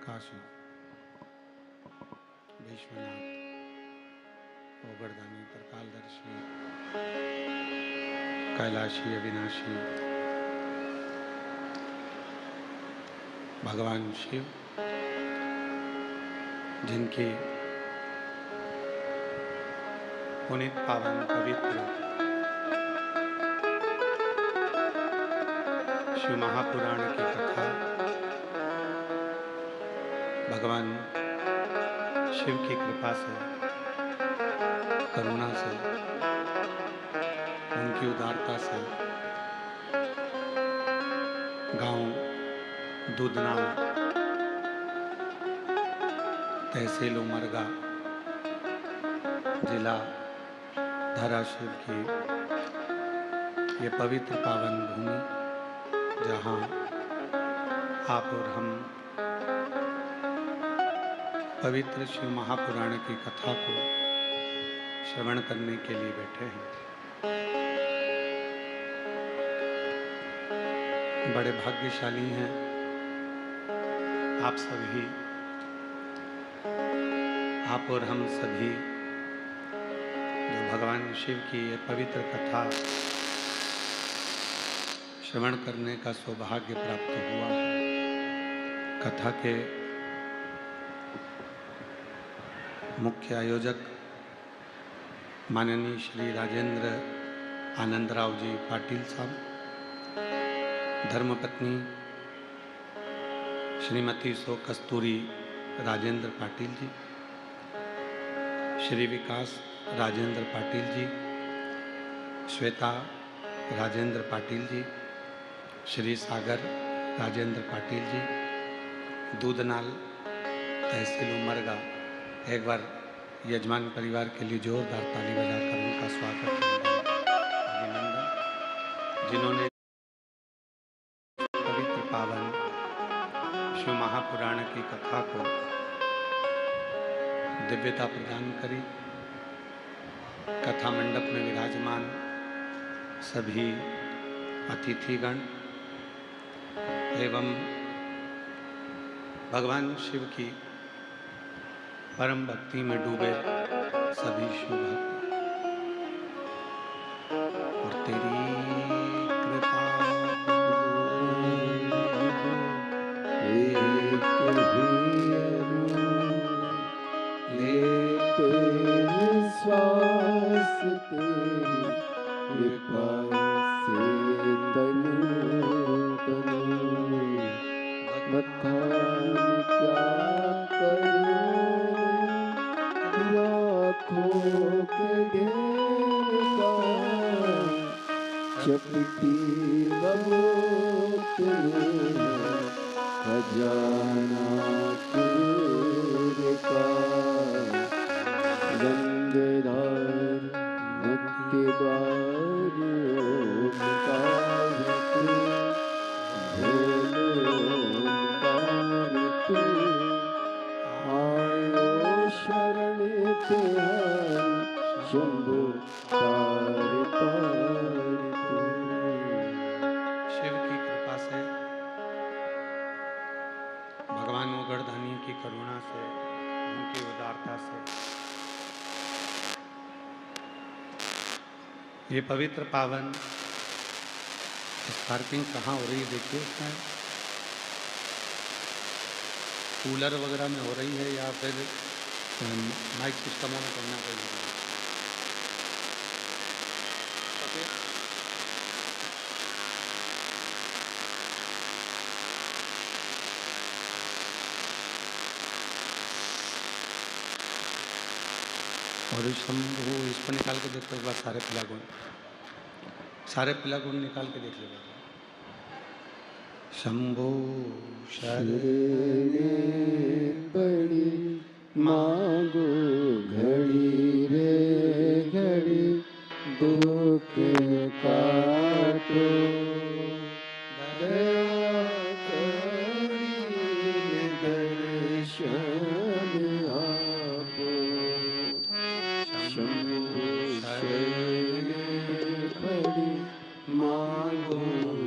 काशी विश्वनाथ ओगरदानी त्रिकालदर्शी कैलाशी अविनाशी भगवान शिव, जिनकी पुनीत पावन पवित्र शिव महापुराण की कथा भगवान शिव की कृपा से, करुणा से, उनकी उदारता से गांव दूधनाल तहसील उमरगा जिला धाराशिव की ये पवित्र पावन भूमि, जहाँ आप और हम पवित्र शिव महापुराण की कथा को श्रवण करने के लिए बैठे हैं। बड़े भाग्यशाली हैं आप सभी, आप और हम सभी जो भगवान शिव की ये पवित्र कथा श्रवण करने का सौभाग्य प्राप्त हुआ है। कथा के मुख्य आयोजक माननीय श्री राजेंद्र आनंदराव जी पाटिल साहब, धर्मपत्नी श्रीमती सो कस्तूरी राजेंद्र पाटिल जी, श्री विकास राजेंद्र पाटिल जी, श्वेता राजेंद्र पाटिल जी, श्री सागर राजेंद्र पाटिल जी, दूधनाल तहसील उमरगा। एक बार यजमान परिवार के लिए जोरदार ताली बजाकर उनका स्वागत अभिनंदन, जिन्होंने पवित्र पावन शिव महापुराण की कथा को दिव्यता प्रदान करी। कथा मंडप में विराजमान सभी अतिथिगण एवं भगवान शिव की परम भक्ति में डूबे सभी शिव भक्त, और तेरी कृपा श्वास तेरी कृपा से तनु बखान क्या करूं, लाखों के ढेर का चपटी बबूत खजाना तेरे का, गंगेदार मुक्ति द्वार ओंकार तू, भोले ओंकार तू, आयो शरण तेहारी शंभु तार तार तू। शिव की कृपा से, भगवान ओगरदानी की करुणा से, उनकी उदारता से ये पवित्र पावन स्पार्किंग कहाँ हो रही है देखिए, उसमें कूलर वगैरह में हो रही है या फिर माइक सिस्टमों में करना पड़ेगा। और शंभु इसको निकाल के देखो एक बार, सारे प्लागुन निकाल के देख लेगा। शंभु शरणे पड़ी मांगो घड़ी रे घड़ी, दुख काटो दया करी दर्शन आपो। शंभु शरणे पड़ी मांगो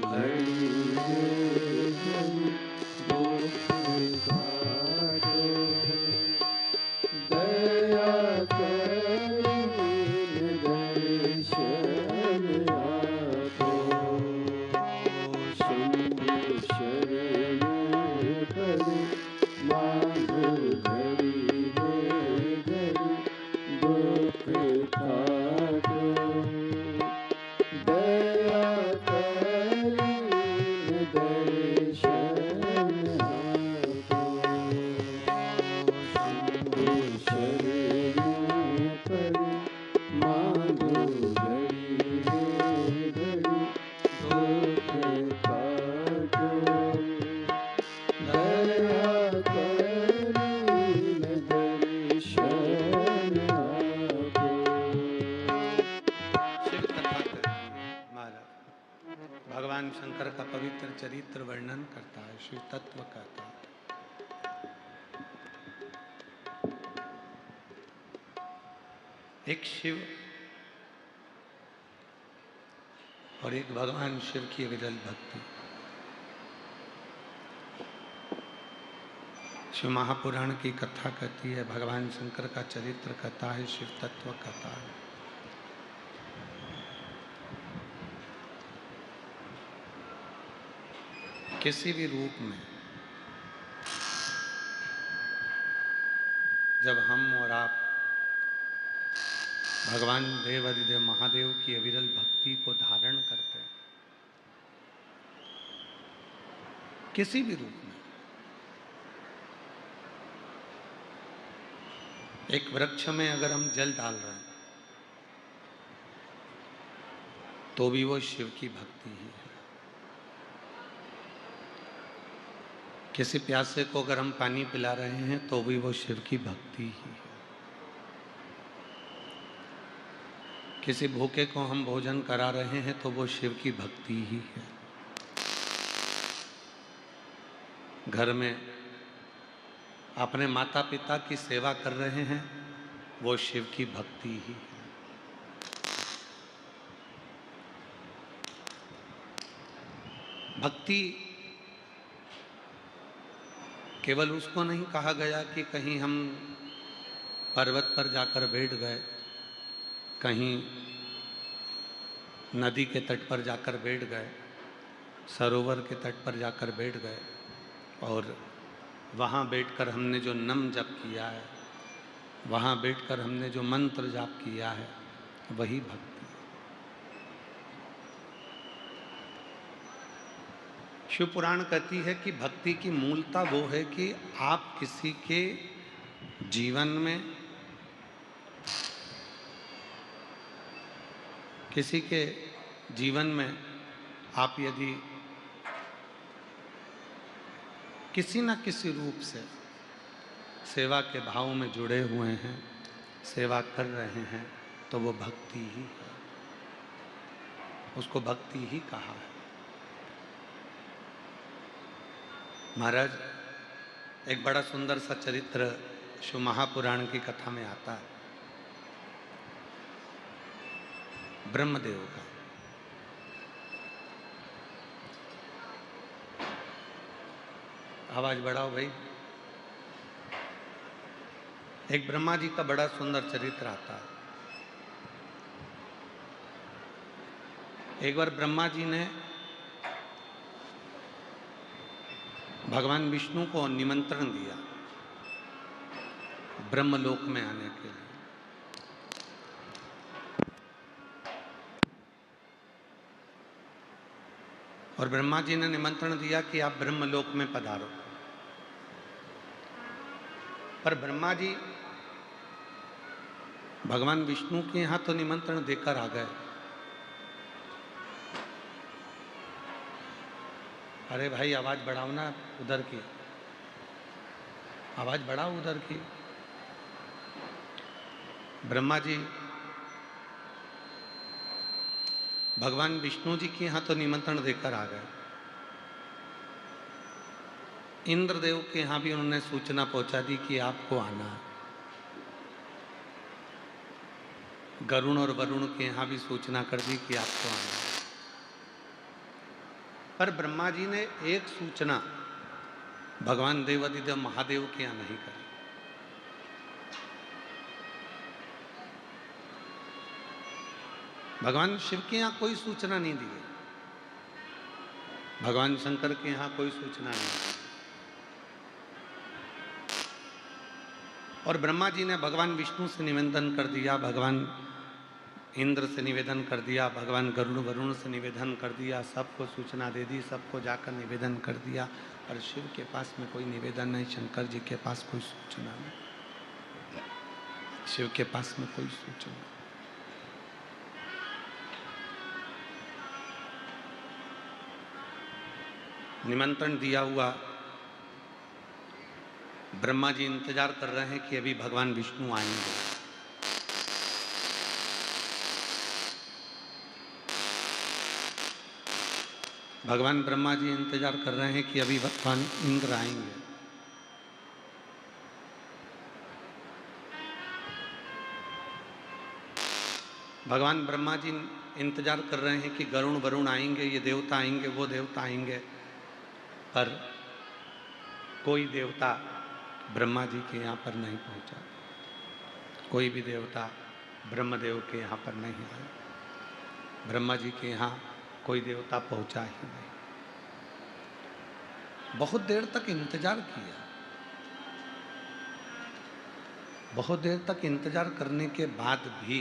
घड़ी रे घड़ी, दुख काटो काटो दया करीन दर्शन आपो शंभु शरणं पड़ी मांगो घड़ी घड़ी दुख काटो दया करीन दर्शन आपो। शिव कथा करती है महाराज। भगवान शंकर का पवित्र चरित्र वर्णन करता है, शिव तत्व कहता है। एक शिव और एक भगवान शिव की विरल भक्ति। शिव महापुराण की कथा कहती है, भगवान शंकर का चरित्र कहता है, शिव तत्व कहता है। किसी भी रूप में जब हम और आप भगवान देवाधिदेव महादेव की अविरल भक्ति को धारण करते हैं, किसी भी रूप में, एक वृक्ष में अगर हम जल डाल रहे हैं तो भी वो शिव की भक्ति ही है। किसी प्यासे को अगर हम पानी पिला रहे हैं तो भी वो शिव की भक्ति ही है। किसी भूखे को हम भोजन करा रहे हैं तो वो शिव की भक्ति ही है। घर में अपने माता पिता की सेवा कर रहे हैं, वो शिव की भक्ति ही है। भक्ति केवल उसको नहीं कहा गया कि कहीं हम पर्वत पर जाकर बैठ गए, कहीं नदी के तट पर जाकर बैठ गए, सरोवर के तट पर जाकर बैठ गए और वहाँ बैठकर हमने जो नाम जप किया है, वहाँ बैठकर हमने जो मंत्र जाप किया है, वही भक्ति है। शिव पुराण कहती है कि भक्ति की मूलता वो है कि आप किसी के जीवन में, किसी के जीवन में आप यदि किसी न किसी रूप से सेवा के भाव में जुड़े हुए हैं, सेवा कर रहे हैं, तो वो भक्ति ही है। उसको भक्ति ही कहा है। महाराज, एक बड़ा सुंदर सा चरित्र शिव महापुराण की कथा में आता है, ब्रह्मदेव का। आवाज बढ़ाओ भाई। एक ब्रह्मा जी का बड़ा सुंदर चरित्र आता है। एक बार ब्रह्मा जी ने भगवान विष्णु को निमंत्रण दिया ब्रह्मलोक में आने के लिए। और ब्रह्मा जी ने निमंत्रण दिया कि आप ब्रह्मलोक में पधारो। पर ब्रह्मा जी भगवान विष्णु के यहाँ तो निमंत्रण देकर आ गए। अरे भाई आवाज बढ़ाओ ना उधर की, आवाज बढ़ाओ उधर की। ब्रह्मा जी भगवान विष्णु जी के यहाँ तो निमंत्रण देकर आ गए। इंद्रदेव के यहाँ भी उन्होंने सूचना पहुंचा दी कि आपको आना है। गरुण और वरुण के यहाँ भी सूचना कर दी कि आपको आना है। पर ब्रह्मा जी ने एक सूचना भगवान देवाधिदेव महादेव के यहाँ नहीं करी। भगवान शिव के यहाँ कोई सूचना नहीं दी गई, भगवान शंकर के यहाँ कोई सूचना नहीं दी। और ब्रह्मा जी ने भगवान विष्णु से निवेदन कर दिया, भगवान इंद्र से निवेदन कर दिया, भगवान वरुण से निवेदन कर दिया, सबको सूचना दे दी, सबको जाकर निवेदन कर दिया, पर शिव के पास में कोई निवेदन नहीं, शंकर जी के पास कोई सूचना नहीं, शिव के पास में कोई सूचना नहीं। निमंत्रण दिया हुआ ब्रह्मा जी इंतजार कर रहे हैं कि अभी भगवान विष्णु आएंगे। भगवान ब्रह्मा जी इंतजार कर रहे हैं कि अभी भगवान इंद्र आएंगे। भगवान ब्रह्मा जी इंतजार कर रहे हैं कि वरुण आएंगे, ये देवता आएंगे, वो देवता आएंगे, पर कोई देवता ब्रह्मा जी के यहाँ पर नहीं पहुँचा। कोई भी देवता ब्रह्मदेव के यहाँ पर नहीं आया। ब्रह्मा जी के यहाँ कोई देवता पहुँचा ही नहीं। बहुत देर तक इंतजार किया। बहुत देर तक इंतजार करने के बाद भी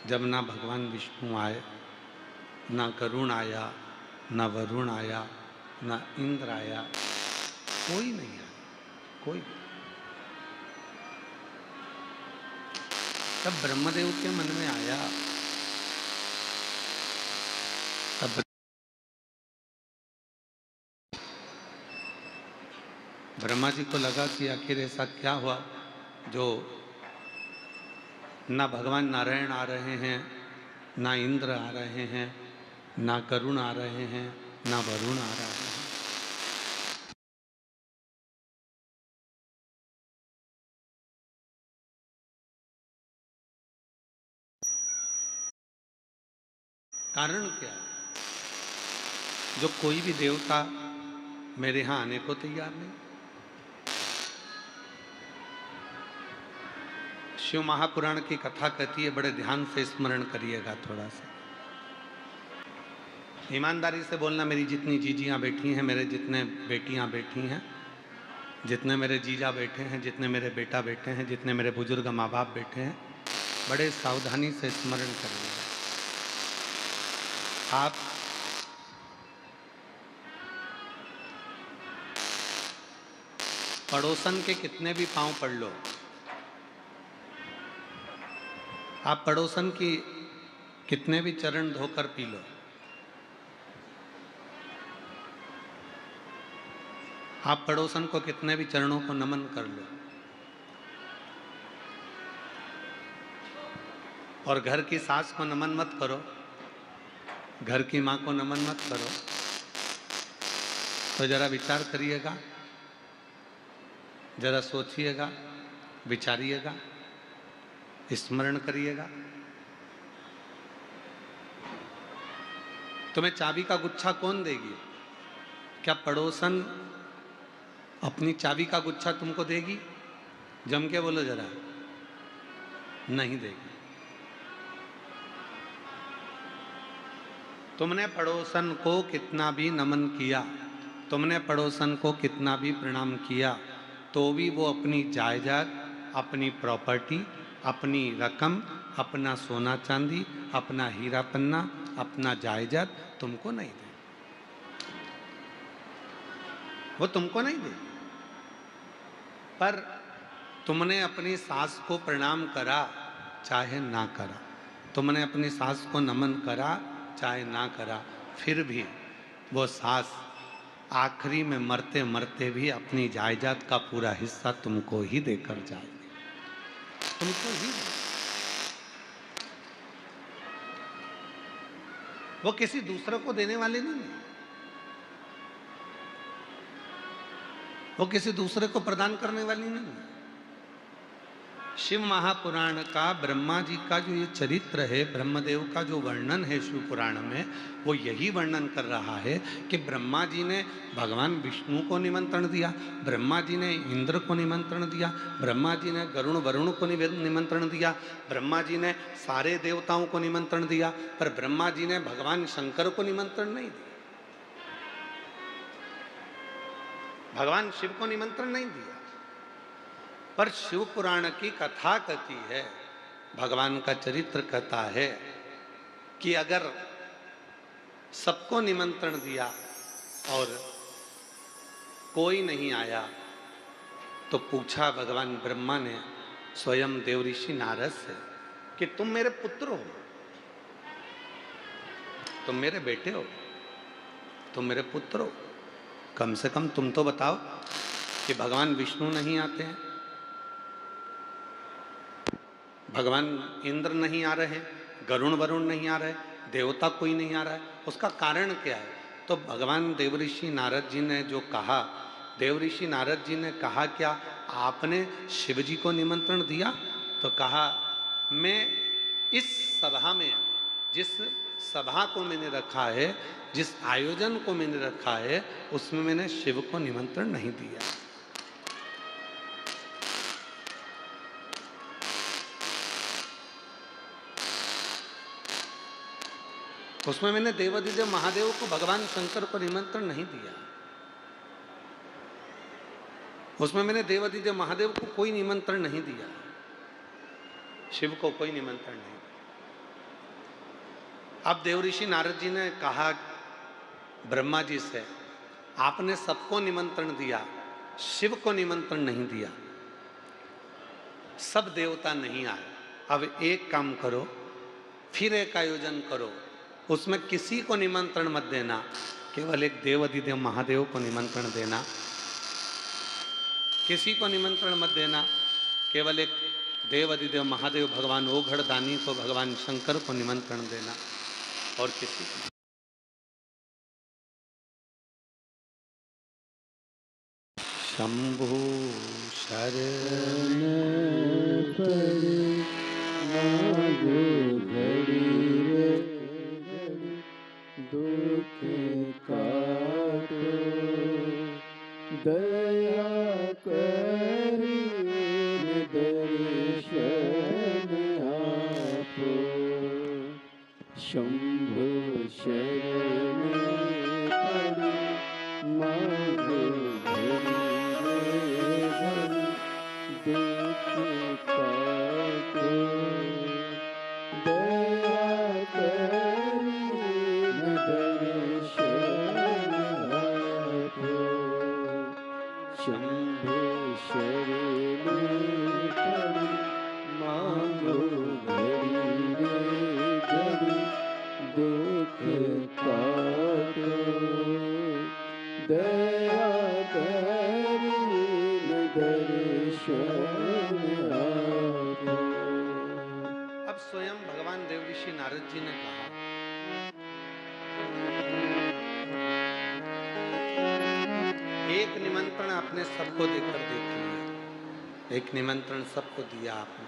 जब ना भगवान विष्णु आए, ना गरुण आया, ना वरुण आया, ना इंद्र आया, कोई नहीं आया, कोई। तब ब्रह्मदेव के मन में आया, तब ब्रह्मा जी को लगा कि आखिर ऐसा क्या हुआ जो ना भगवान नारायण आ रहे हैं, ना इंद्र आ रहे हैं, ना गरुण आ रहे हैं, ना वरुण आ रहे हैं। कारण क्या है? जो कोई भी देवता मेरे यहां आने को तैयार नहीं। शिव महापुराण की कथा कहती है, बड़े ध्यान से स्मरण करिएगा थोड़ा सा। ईमानदारी से बोलना, मेरी जितनी जीजियां बैठी हैं, मेरे जितने बेटियां बैठी हैं, जितने मेरे जीजा बैठे हैं, जितने मेरे बेटा बैठे हैं, जितने मेरे बुजुर्ग माँ बाप बैठे हैं, बड़े सावधानी से स्मरण करिएगा। आप पड़ोसन के कितने भी पांव पड़ लो, आप पड़ोसन की कितने भी चरण धोकर पी लो, आप पड़ोसन को कितने भी चरणों को नमन कर लो, और घर की सास को नमन मत करो, घर की माँ को नमन मत करो, तो जरा विचार करिएगा, जरा सोचिएगा, विचारिएगा, स्मरण करिएगा। तुम्हें चाबी का गुच्छा कौन देगी? क्या पड़ोसन अपनी चाबी का गुच्छा तुमको देगी? जम के बोलो जरा। नहीं देगी। तुमने पड़ोसन को कितना भी नमन किया, तुमने पड़ोसन को कितना भी प्रणाम किया, तो भी वो अपनी जायदाद, अपनी प्रॉपर्टी, अपनी रकम, अपना सोना चांदी, अपना हीरा पन्ना, अपना जायदाद तुमको नहीं दे। वो तुमको नहीं दे। पर तुमने अपनी सास को प्रणाम करा चाहे ना करा, तुमने अपनी सास को नमन करा चाहे ना करा, फिर भी वो सास आखिरी में मरते मरते भी अपनी जायदाद का पूरा हिस्सा तुमको ही देकर जाएगी, तुमको ही। वो किसी दूसरे को देने वाले नहीं है, वो किसी दूसरे को प्रदान करने वाली नहीं है। शिव महापुराण का ब्रह्मा जी का जो ये चरित्र है, ब्रह्मदेव का जो वर्णन है शिव पुराण में, वो यही वर्णन कर रहा है कि ब्रह्मा जी ने भगवान विष्णु को निमंत्रण दिया, ब्रह्मा जी ने इंद्र को निमंत्रण दिया, ब्रह्मा जी ने गरुण वरुण को निमंत्रण दिया, ब्रह्मा जी ने सारे देवताओं को निमंत्रण दिया, पर ब्रह्मा जी ने भगवान शंकर को निमंत्रण नहीं दिया, भगवान शिव को निमंत्रण नहीं दिया। पर शिव पुराण की कथा कहती है, भगवान का चरित्र कहता है कि अगर सबको निमंत्रण दिया और कोई नहीं आया तो पूछा भगवान ब्रह्मा ने स्वयं देवऋषि नारद से कि तुम मेरे पुत्र हो, तुम मेरे बेटे हो, तुम मेरे पुत्र हो, कम से कम तुम तो बताओ कि भगवान विष्णु नहीं आते हैं, भगवान इंद्र नहीं आ रहे, गरुण वरुण नहीं आ रहे, देवता कोई नहीं आ रहा है, उसका कारण क्या है? तो भगवान देवऋषि नारद जी ने जो कहा, देवऋषि नारद जी ने कहा क्या आपने शिव जी को निमंत्रण दिया? तो कहा मैं इस सभा में, जिस सभा को मैंने रखा है, जिस आयोजन को मैंने रखा है, उसमें मैंने शिव को निमंत्रण नहीं दिया। उसमें मैंने देवादिदेव महादेव को, भगवान शंकर को निमंत्रण नहीं दिया। उसमें मैंने देवादिदेव महादेव को कोई निमंत्रण नहीं दिया, शिव को कोई निमंत्रण नहीं दिया। अब देवऋषि नारद जी ने कहा ब्रह्मा जी से, आपने सबको निमंत्रण दिया, शिव को निमंत्रण नहीं दिया, सब देवता नहीं आए। अब एक काम करो, फिर एक आयोजन करो, उसमें किसी को निमंत्रण मत देना, केवल एक देवादिदेव महादेव को निमंत्रण देना, किसी को निमंत्रण मत देना, केवल एक देवादिदेव महादेव भगवान ओघड़दानी को, भगवान शंकर को निमंत्रण देना, और किसी को। शंभु शरण पड़े मांगो घड़ी रे घड़ी, दुख काटो दया करी दर्शन आपो। शंभु शरण पड़े मांगो घड़ी रे घड़ी, दुख काटो दया करी दर्शन आपो। शंभु शरण पड़े मांगो घड़ी रे घड़ी, दुख काटो दया करी दर्शन आपो। अब स्वयं भगवान देवऋषि नारद जी ने कहा, एक निमंत्रण आपने सबको देकर देख लिया, एक निमंत्रण सबको दिया आपने,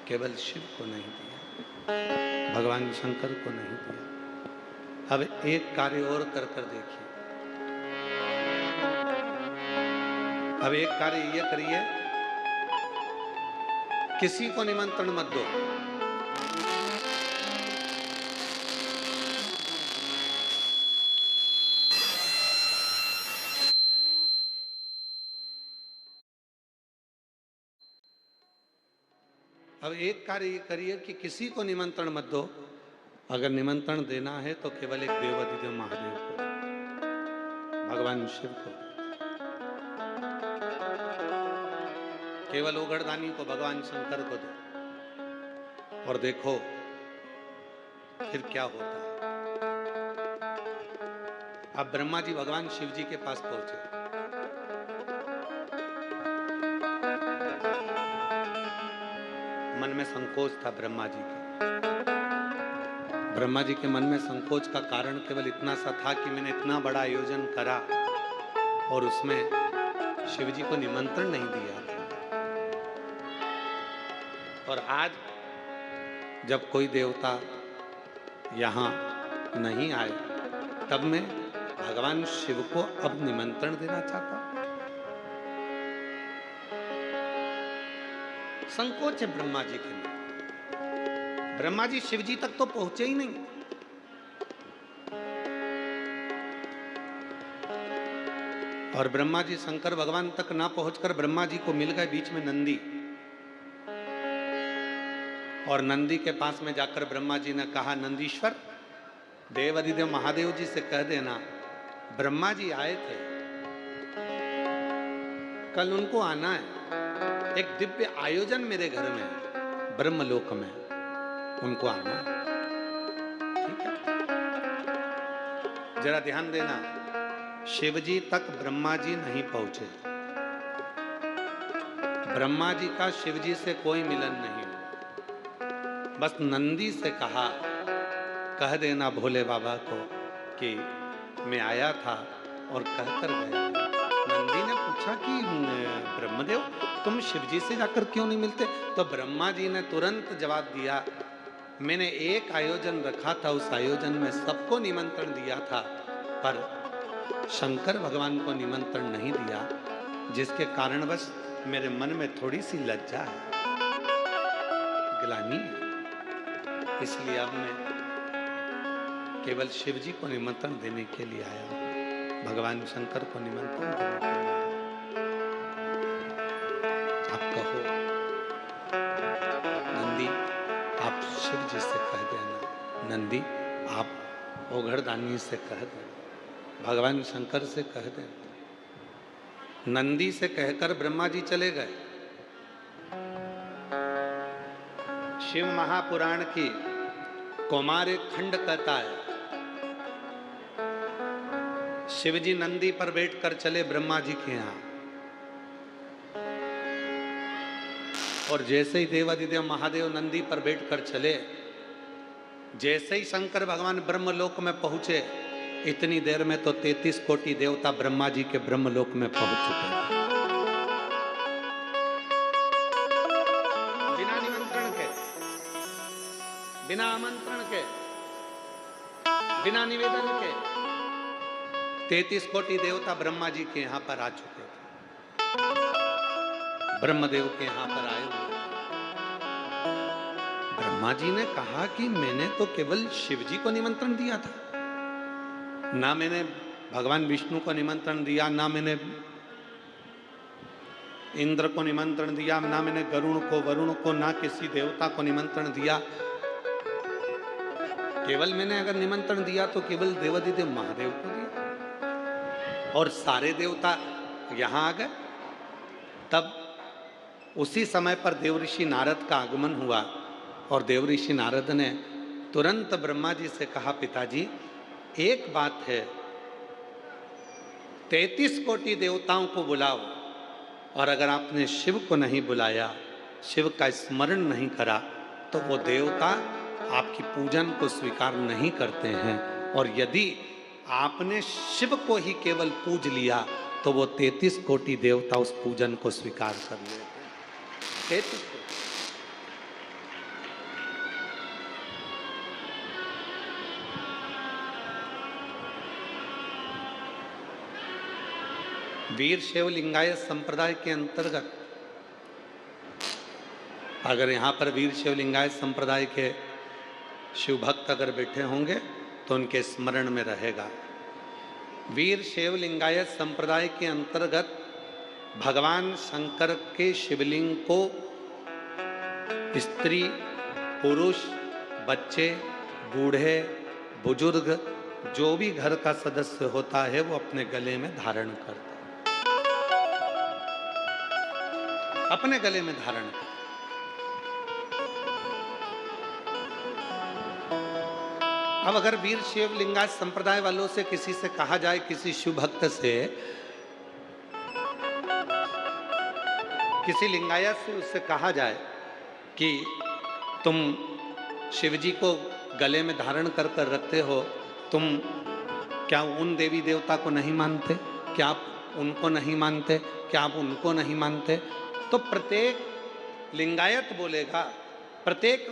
केवल शिव को नहीं दिया, भगवान शंकर को नहीं दिया। अब एक कार्य और कर कर देखिए, अब एक कार्य ये करिए, किसी को निमंत्रण मत दो, अब एक कार्य ये करिए कि किसी को निमंत्रण मत दो, अगर निमंत्रण देना है तो केवल एक देवादिदेव महादेव को, भगवान शिव को, केवल ओघड़दानी को, भगवान शंकर को दो, और देखो फिर क्या होता है। अब ब्रह्मा जी भगवान शिव जी के पास पहुंचे, मन में संकोच था ब्रह्मा जी के। ब्रह्मा जी के मन में संकोच का कारण केवल इतना सा था कि मैंने इतना बड़ा आयोजन करा और उसमें शिव जी को निमंत्रण नहीं दिया था, और आज जब कोई देवता यहाँ नहीं आए, तब मैं भगवान शिव को अब निमंत्रण देना चाहता हूं। संकोच है ब्रह्मा जी के लिए। ब्रह्मा जी शिव जी तक तो पहुंचे ही नहीं। और ब्रह्मा जी शंकर भगवान तक ना पहुंचकर ब्रह्मा जी को मिल गए बीच में नंदी। और नंदी के पास में जाकर ब्रह्मा जी ने कहा, नंदीश्वर, देव अधिदेव महादेव जी से कह देना ब्रह्मा जी आए थे, कल उनको आना है, एक दिव्य आयोजन मेरे घर में है, ब्रह्मलोक में, उनको आना है। ठीक है, जरा ध्यान देना, शिव जी तक ब्रह्मा जी नहीं पहुंचे, ब्रह्मा जी का शिव जी से कोई मिलन नहीं हुआ। बस नंदी से कहा, कह देना भोले बाबा को कि मैं आया था और कहकर गया। नंदी ने पूछा कि ब्रह्मदेव, तुम शिवजी से जाकर क्यों नहीं मिलते? तो ब्रह्मा जी ने तुरंत जवाब दिया, मैंने एक आयोजन रखा था, उस आयोजन में सबको निमंत्रण दिया था, पर शंकर भगवान को निमंत्रण नहीं दिया, जिसके कारणवश मेरे मन में थोड़ी सी लज्जा है, ग्लानि है। इसलिए अब मैं केवल शिव जी को निमंत्रण देने के लिए आया हूं, भगवान शंकर को निमंत्रण देने के लिए। आप कहो नंदी, आप शिव जी से कह देना, नंदी आप ओघड़दानी से कह देना, भगवान शंकर से कह देना। नंदी से कहकर ब्रह्मा जी चले गए। शिव महापुराण की कौमार एक खंड कहता है, शिव जी नंदी पर बैठकर चले ब्रह्मा जी के यहां, और जैसे ही देवादिदेव महादेव नंदी पर बैठकर चले, जैसे ही शंकर भगवान ब्रह्मलोक में पहुंचे, इतनी देर में तो 33 कोटि देवता ब्रह्मा जी के ब्रह्मलोक में पहुंच चुके थे, बिना निमंत्रण के, बिना आमंत्रण के, बिना निवेदन के। 33 कोटि देवता ब्रह्मा जी के यहां पर आ चुके थे, ब्रह्मदेव के यहां पर आए हुए। ब्रह्मा जी ने कहा कि मैंने तो केवल शिव जी को निमंत्रण दिया था, ना मैंने भगवान विष्णु को निमंत्रण दिया, ना मैंने इंद्र को निमंत्रण दिया, ना मैंने गरुण को, वरुण को, ना किसी देवता को निमंत्रण दिया। केवल मैंने अगर निमंत्रण दिया तो केवल देवादिदेव महादेव को दिया, और सारे देवता यहां आ गए। तब उसी समय पर देवऋषि नारद का आगमन हुआ, और देवऋषि नारद ने तुरंत ब्रह्मा जी से कहा, पिताजी एक बात है, 33 कोटि देवताओं को बुलाओ, और अगर आपने शिव को नहीं बुलाया, शिव का स्मरण नहीं करा, तो वो देवता आपकी पूजन को स्वीकार नहीं करते हैं, और यदि आपने शिव को ही केवल पूज लिया तो वो 33 कोटि देवता उस पूजन को स्वीकार कर लेते हैं। 33 कोटि। वीर शैव लिंगायत संप्रदाय के अंतर्गत, अगर यहाँ पर वीर शैव लिंगायत संप्रदाय के शिव भक्त अगर बैठे होंगे तो उनके स्मरण में रहेगा। वीर शैव लिंगायत संप्रदाय के अंतर्गत भगवान शंकर के शिवलिंग को स्त्री, पुरुष, बच्चे, बूढ़े, बुजुर्ग, जो भी घर का सदस्य होता है वो अपने गले में धारण करता है, अपने गले में धारण करता। अब अगर वीर शैव लिंगायत संप्रदाय वालों से किसी से कहा जाए, किसी शिव भक्त से, किसी लिंगायत से उससे कहा जाए कि तुम शिव जी को गले में धारण कर कर रखते हो, तुम क्या उन देवी देवता को नहीं मानते? क्या आप उनको नहीं मानते? क्या आप उनको नहीं मानते? तो प्रत्येक लिंगायत बोलेगा, प्रत्येक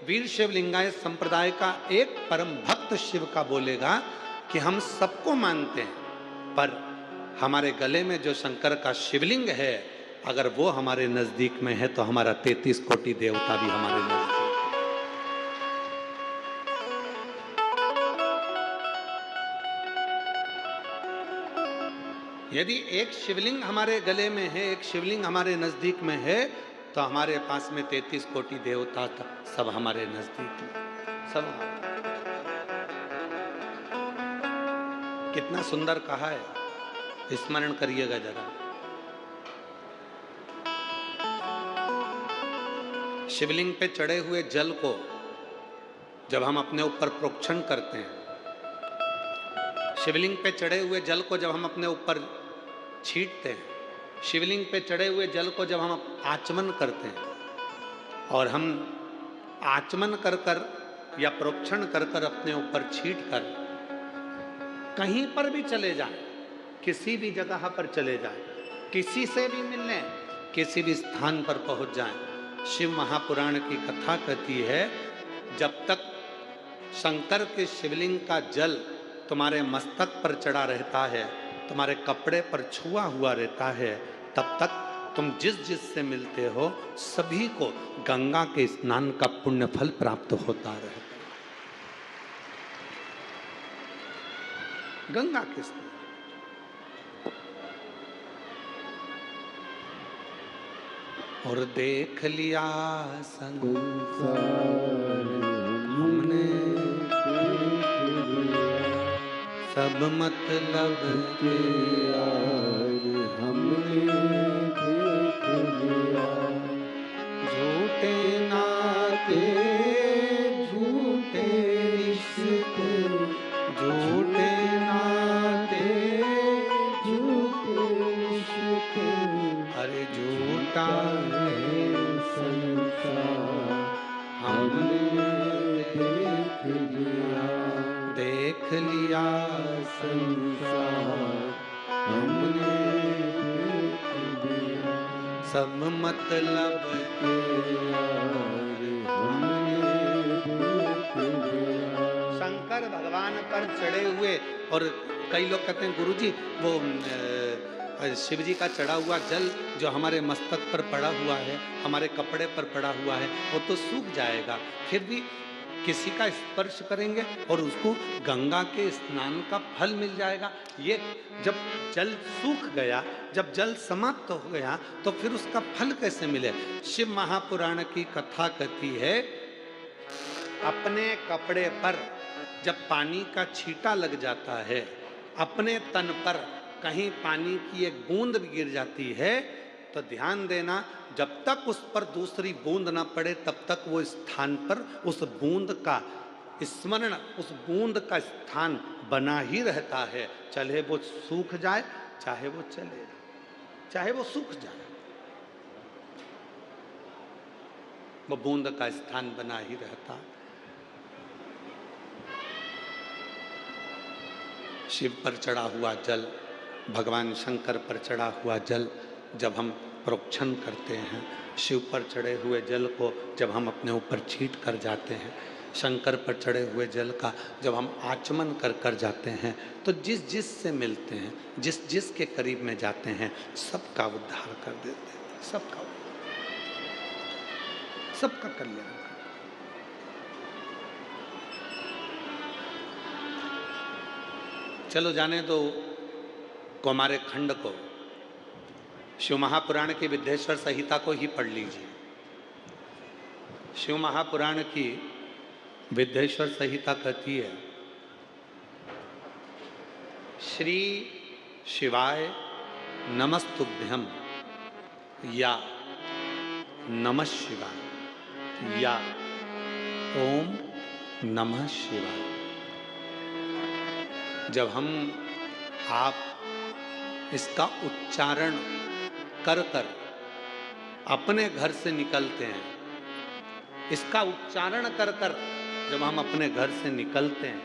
वीर शैव लिंगायत संप्रदाय का एक परम भक्त शिव का बोलेगा कि हम सबको मानते हैं, पर हमारे गले में जो शंकर का शिवलिंग है, अगर वो हमारे नजदीक में है तो हमारा 33 कोटि देवता भी हमारे नजदीक है। यदि एक शिवलिंग हमारे गले में है, एक शिवलिंग हमारे नजदीक में है, तो हमारे पास में 33 कोटि देवता था, सब हमारे नजदीक में, सब हमारे। कितना सुंदर कहा है, स्मरण करिएगा जरा। शिवलिंग पे चढ़े हुए जल को जब हम अपने ऊपर प्रोक्षण करते हैं, शिवलिंग पे चढ़े हुए जल को जब हम अपने ऊपर छींटते हैं, शिवलिंग पे चढ़े हुए जल को जब हम आचमन करते हैं, और हम आचमन कर कर या प्रोक्षण कर कर अपने ऊपर छींट कर कहीं पर भी चले जाएं, किसी भी जगह पर चले जाएं, किसी से भी मिलने, किसी भी स्थान पर पहुंच जाएं, शिव महापुराण की कथा कहती है, जब तक शंकर के शिवलिंग का जल तुम्हारे मस्तक पर चढ़ा रहता है, तुम्हारे कपड़े पर छुआ हुआ रहता है, तब तक तुम जिस जिस से मिलते हो सभी को गंगा के स्नान का पुण्य फल प्राप्त होता रहता है। गंगा के स्नान। और देख लिया संसार हमने, सब मतलब के यार हमने देख लिया, झूठे नाते झूठे रिश्ते, झूठे नाते झूठे रिश्ते, अरे झूठा है संसार हमने देख लिया, देख लिया संसार हमने देख लिया, सब मतलब के यार हमने देख लिया। शंकर भगवान पर चढ़े हुए, और कई लोग कहते हैं गुरुजी वो शिव जी का चढ़ा हुआ जल जो हमारे मस्तक पर पड़ा हुआ है, हमारे कपड़े पर पड़ा हुआ है, वो तो सूख जाएगा, फिर भी किसी का स्पर्श करेंगे और उसको गंगा के स्नान का फल मिल जाएगा। ये जब जल सूख गया, जब जल समाप्त हो गया, तो फिर उसका फल कैसे मिले? शिव महापुराण की कथा कहती है, अपने कपड़े पर जब पानी का छींटा लग जाता है, अपने तन पर कहीं पानी की एक बूंद भी गिर जाती है, तो ध्यान देना, जब तक उस पर दूसरी बूंद ना पड़े तब तक वो स्थान पर उस बूंद का स्मरण, उस बूंद का स्थान बना ही रहता है, चाहे वो सूख जाए, चाहे वो चले, चाहे वो सूख जाए, वो बूंद का स्थान बना ही रहता है। शिव पर चढ़ा हुआ जल, भगवान शंकर पर चढ़ा हुआ जल जब हम प्रोक्षण करते हैं, शिव पर चढ़े हुए जल को जब हम अपने ऊपर छींट कर जाते हैं, शंकर पर चढ़े हुए जल का जब हम आचमन कर कर जाते हैं, तो जिस जिस से मिलते हैं, जिस जिस के करीब में जाते हैं, सबका उद्धार कर देते हैं, सबका कल्याण। चलो जाने दो हमारे खंड को, शिव महापुराण की विद्येश्वर संहिता को ही पढ़ लीजिए। शिव महापुराण की विद्येश्वर संहिता कहती है, श्री शिवाय नमस्तुभ्यम या नमः शिवाय या ओम नमः शिवाय। जब हम आप इसका उच्चारण कर कर अपने घर से निकलते हैं, इसका उच्चारण कर कर जब हम अपने घर से निकलते हैं,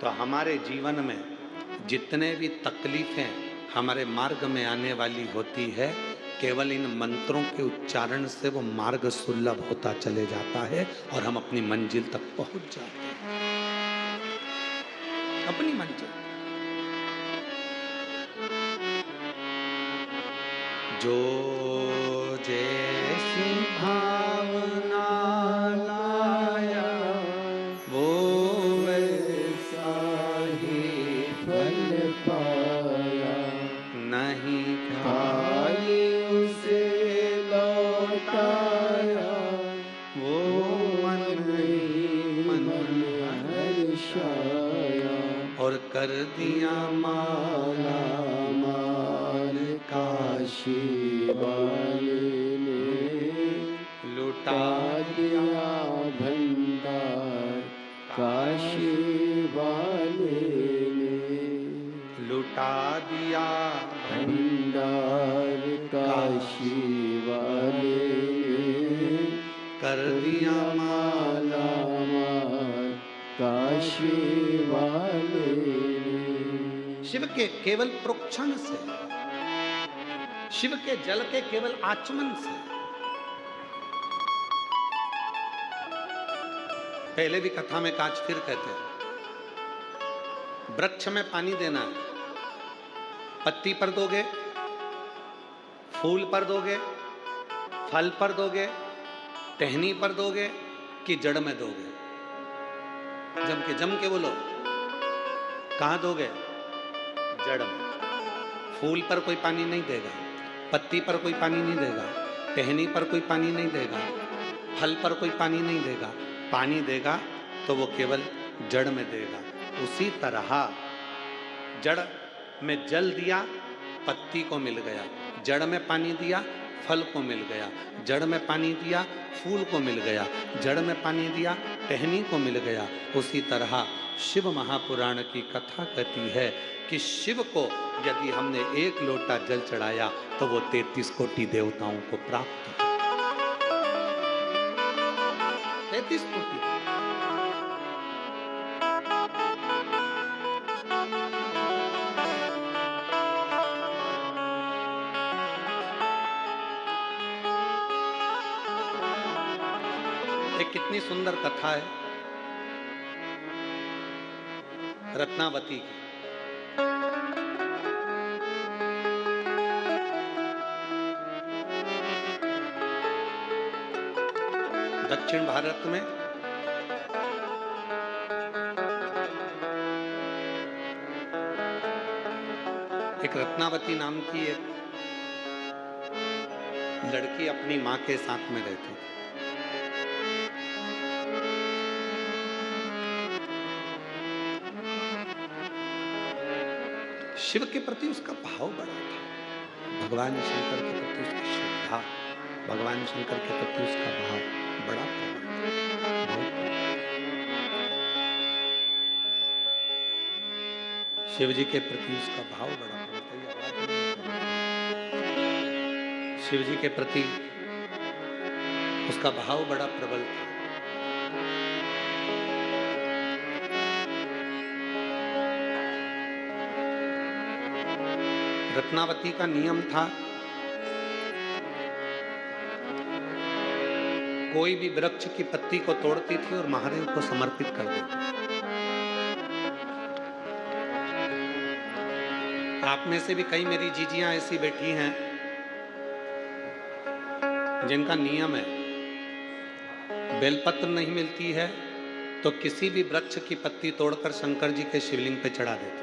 तो हमारे जीवन में जितने भी तकलीफें हमारे मार्ग में आने वाली होती है, केवल इन मंत्रों के उच्चारण से वो मार्ग सुलभ होता चले जाता है और हम अपनी मंजिल तक पहुंच जाते हैं, अपनी मंजिल। जो जैसी भावना लाया वो वैसा ही फल पाया, और कर दिया माला माल काशी वाले ने लुटा दिया भंडार काशी वाले ने लुटा दिया भंडार काशी वाले ने कर दिया माला माल काशी वाले ने। शिव के केवल प्रोक्षण से, शिव के जल के केवल आचमन से, पहले भी कथा में कांच फिर कहते हैं, वृक्ष में पानी देना है, पत्ती पर दोगे, फूल पर दोगे, फल पर दोगे, टहनी पर दोगे कि जड़ में दोगे? जम के बोलो, कहां दोगे? जड़ में। फूल पर कोई पानी नहीं देगा, पत्ती पर कोई पानी नहीं देगा, टहनी पर कोई पानी नहीं देगा, फल पर कोई पानी नहीं देगा। पानी देगा तो वो केवल जड़ में देगा। उसी तरह जड़ में जल दिया, पत्ती को मिल गया, जड़ में पानी दिया, फल को मिल गया, जड़ में पानी दिया, फूल को मिल गया, जड़ में पानी दिया, टहनी को मिल गया। उसी तरह शिव महापुराण की कथा कहती है कि शिव को यदि हमने एक लोटा जल चढ़ाया तो वो 33 कोटि देवताओं को प्राप्त हो। 33 कोटि। एक कितनी सुंदर कथा है रत्नावती की। दक्षिण भारत में एक रत्नावती नाम की एक लड़की अपनी मां के साथ में रहती थी। शिव के प्रति उसका भाव बड़ा था, भगवान शंकर के प्रति उसकी श्रद्धा, भगवान शंकर के प्रति उसका भाव बड़ा प्रबल था। शिव जी के प्रति उसका भाव बड़ा प्रबल था। शिव जी के प्रति उसका भाव बड़ा प्रबल था। रत्नावती का नियम था, कोई भी वृक्ष की पत्ती को तोड़ती थी और महादेव को समर्पित कर देती। आप में से भी कई मेरी जीजियां ऐसी बैठी हैं जिनका नियम है, बेलपत्र नहीं मिलती है तो किसी भी वृक्ष की पत्ती तोड़कर शंकर जी के शिवलिंग पे चढ़ा देती।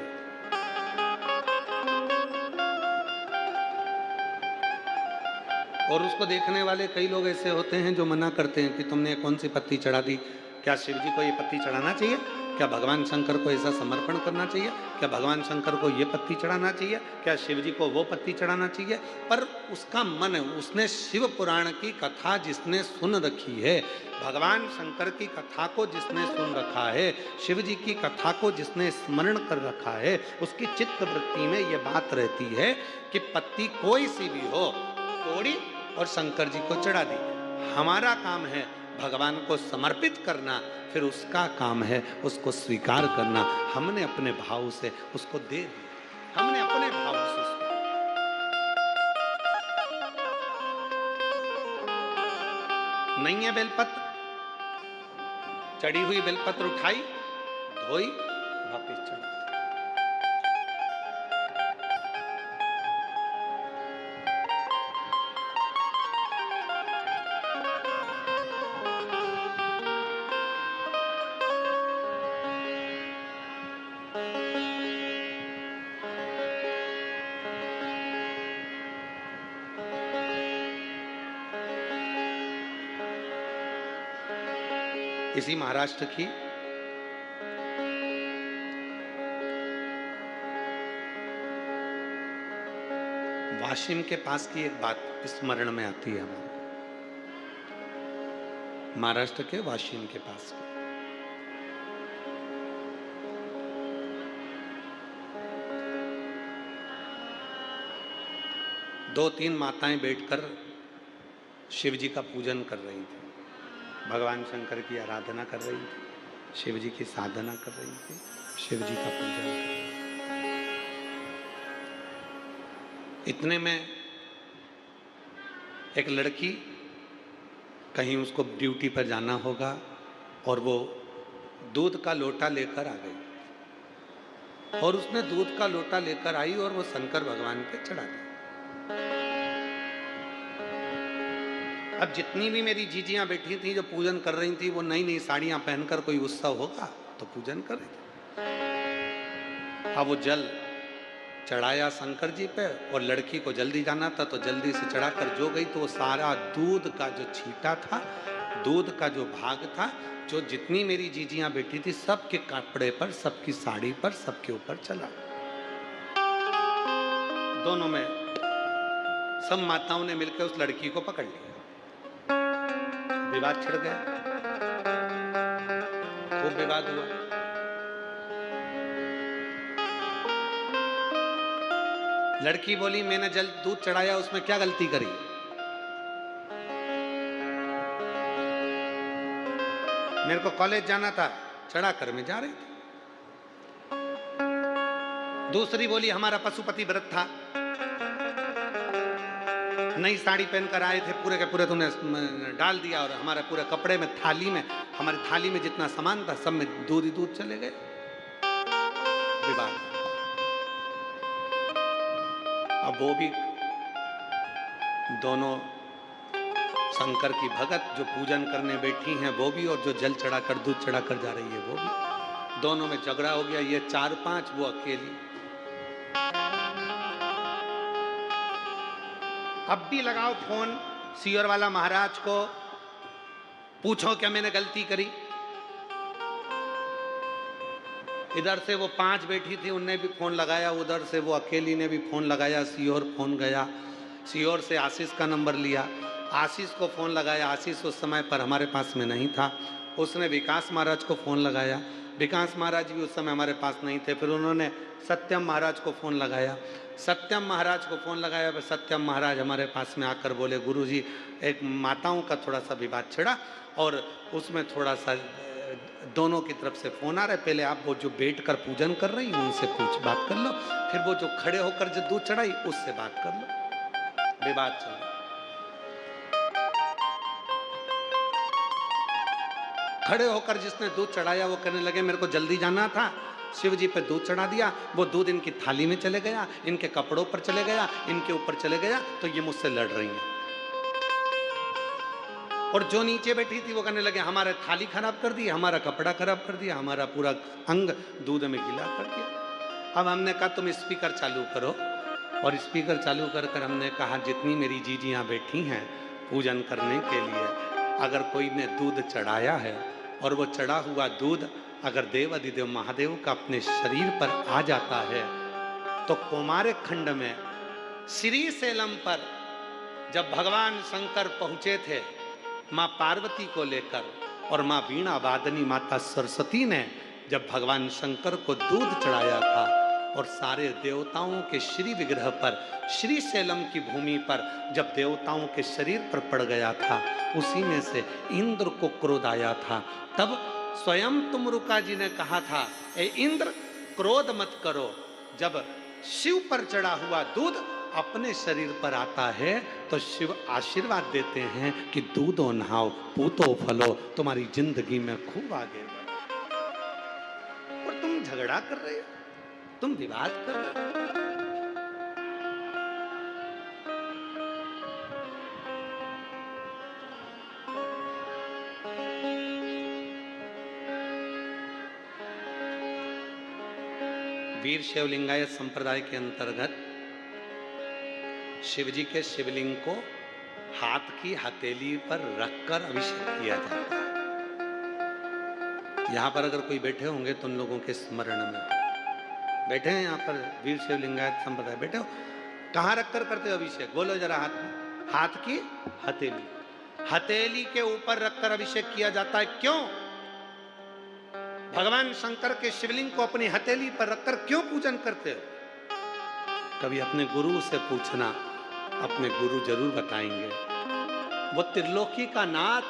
और उसको देखने वाले कई लोग ऐसे होते हैं जो मना करते हैं कि तुमने कौन सी पत्ती चढ़ा दी, क्या शिव जी को ये पत्ती चढ़ाना चाहिए, क्या भगवान शंकर को ऐसा समर्पण करना चाहिए, क्या भगवान शंकर को ये पत्ती चढ़ाना चाहिए, क्या शिव जी को वो पत्ती चढ़ाना चाहिए। पर उसका मन, उसने शिव पुराण की कथा जिसने सुन रखी है, भगवान शंकर की कथा को जिसने सुन रखा है, शिव जी की कथा को जिसने स्मरण कर रखा है, उसकी चित्त वृत्ति में ये बात रहती है कि पत्ती कोई सी भी हो, तोड़ी और शंकर जी को चढ़ा दी। हमारा काम है भगवान को समर्पित करना, फिर उसका काम है उसको स्वीकार करना। हमने अपने भाव से उसको दे दिया, हमने अपने भाव से उसको। नहीं है बेलपत्र, चढ़ी हुई बेलपत्र उठाई, धोई, वापिस चढ़ा। इसी महाराष्ट्र की वाशिम के पास की एक बात स्मरण में आती है हमारे, महाराष्ट्र के वाशिम के पास की। दो तीन माताएं बैठकर शिव जी का पूजन कर रही थी, भगवान शंकर की आराधना कर रही थी, शिव जी की साधना कर रही थी, शिव जी का पूजन कर रही थी। इतने में एक लड़की, कहीं उसको ड्यूटी पर जाना होगा, और वो दूध का लोटा लेकर आ गई, और उसने दूध का लोटा लेकर आई और वो शंकर भगवान पे चढ़ा दिया। अब जितनी भी मेरी जीजियां बैठी थी जो पूजन कर रही थी, वो नई नई साड़ियां पहनकर, कोई उत्सव होगा तो पूजन कर रही थी। अब वो जल चढ़ाया शंकर जी पे, और लड़की को जल्दी जाना था तो जल्दी से चढ़ाकर जो गई तो वो सारा दूध का जो छींटा था, दूध का जो भाग था, जो जितनी मेरी जीजियां बैठी थी सबके कपड़े पर, सबकी साड़ी पर, सबके ऊपर चला। दोनों में सब माताओं ने मिलकर उस लड़की को पकड़ लिया, विवाद छिड़ गया, खूब विवाद हुआ। लड़की बोली मैंने जल दूध चढ़ाया, उसमें क्या गलती करी? मेरे को कॉलेज जाना था, चढ़ा कर मैं जा रही थी। दूसरी बोली हमारा पशुपति व्रत था, नई साड़ी पहनकर आए थे, पूरे के पूरे तुमने डाल दिया, और हमारे पूरे कपड़े में, थाली में, हमारी थाली में जितना सामान था सब में दूध ही दूध चले गए। विवाद। अब वो भी दोनों शंकर की भगत जो पूजन करने बैठी हैं वो भी, और जो जल चढ़ाकर दूध चढ़ाकर जा रही है वो भी, दोनों में झगड़ा हो गया। ये 4-5, वो अकेली। अब भी लगाओ फोन सीओर वाला महाराज को, पूछो क्या मैंने गलती करी। इधर से वो 5 बैठी थी, उनने भी फोन लगाया, उधर से वो अकेली ने भी फोन लगाया, सीओर फोन गया, सीओर से आशीष का नंबर लिया, आशीष को फोन लगाया, आशीष उस समय पर हमारे पास में नहीं था, उसने विकास महाराज को फोन लगाया, विकास महाराज भी उस समय हमारे पास नहीं थे, फिर उन्होंने सत्यम महाराज को फोन लगाया, सत्यम महाराज को फोन लगाया, फिर सत्यम महाराज हमारे पास में आकर बोले गुरुजी एक माताओं का थोड़ा सा विवाद छिड़ा, और उसमें थोड़ा सा दोनों की तरफ से फोन आ रहा है, पहले आप वो जो बैठ कर पूजन कर रही हैं उनसे कुछ बात कर लो, फिर वो जो खड़े होकर जो दूध चढ़ाई उससे बात कर लो। विवाद चल रहा। खड़े होकर जिसने दूध चढ़ाया वो कहने लगे मेरे को जल्दी जाना था, शिव जी पे दूध चढ़ा दिया, वो दूध इनकी थाली में चले गया, इनके कपड़ों पर चले गया, इनके ऊपर चले गया, तो ये मुझसे लड़ रही हैं। और जो नीचे बैठी थी वो कहने लगे हमारा थाली खराब कर दी, हमारा कपड़ा खराब कर दिया, हमारा पूरा अंग दूध में गीला कर दिया। अब हमने कहा तुम स्पीकर चालू करो, और स्पीकर चालू कर कर हमने कहा जितनी मेरी जीजियाँ बैठी हैं पूजन करने के लिए, अगर कोई ने दूध चढ़ाया है और वो चढ़ा हुआ दूध अगर देव अधिदेव महादेव का अपने शरीर पर आ जाता है, तो कौमारक खंड में श्री सेलम पर जब भगवान शंकर पहुंचे थे माँ पार्वती को लेकर, और माँ वीणा वादनी माता सरस्वती ने जब भगवान शंकर को दूध चढ़ाया था, और सारे देवताओं के श्री विग्रह पर, श्री सेलम की भूमि पर जब देवताओं के शरीर पर पड़ गया था, उसी में से इंद्र को क्रोध आया था। तब स्वयं तुमरुका जी ने कहा था ए इंद्र क्रोध मत करो, जब शिव पर चढ़ा हुआ दूध अपने शरीर पर आता है तो शिव आशीर्वाद देते हैं कि दूधो नहाओ पूतो फलो, तुम्हारी जिंदगी में खूब आगे बढ़ो। और तुम झगड़ा कर रहे हो, तुम विवाद कर रहे हो। वीर शिवलिंगायत संप्रदाय के अंतर्गत शिवजी के शिवलिंग को हाथ की हथेली पर रखकर अभिषेक किया जाता है। यहाँ पर अगर कोई बैठे होंगे तो उन लोगों के स्मरण में बैठे हैं, यहाँ पर वीर शिवलिंगायत संप्रदाय बैठे हो, कहाँ रखकर करते हो अभिषेक? बोलो जरा हाथ में। हाथ की हथेली, हथेली के ऊपर रखकर अभिषेक किया जाता है। क्यों? भगवान शंकर के शिवलिंग को अपनी हथेली पर रखकर क्यों पूजन करते हो? कभी अपने गुरु से पूछना, अपने गुरु जरूर बताएंगे। वो त्रिलोकी का नाथ,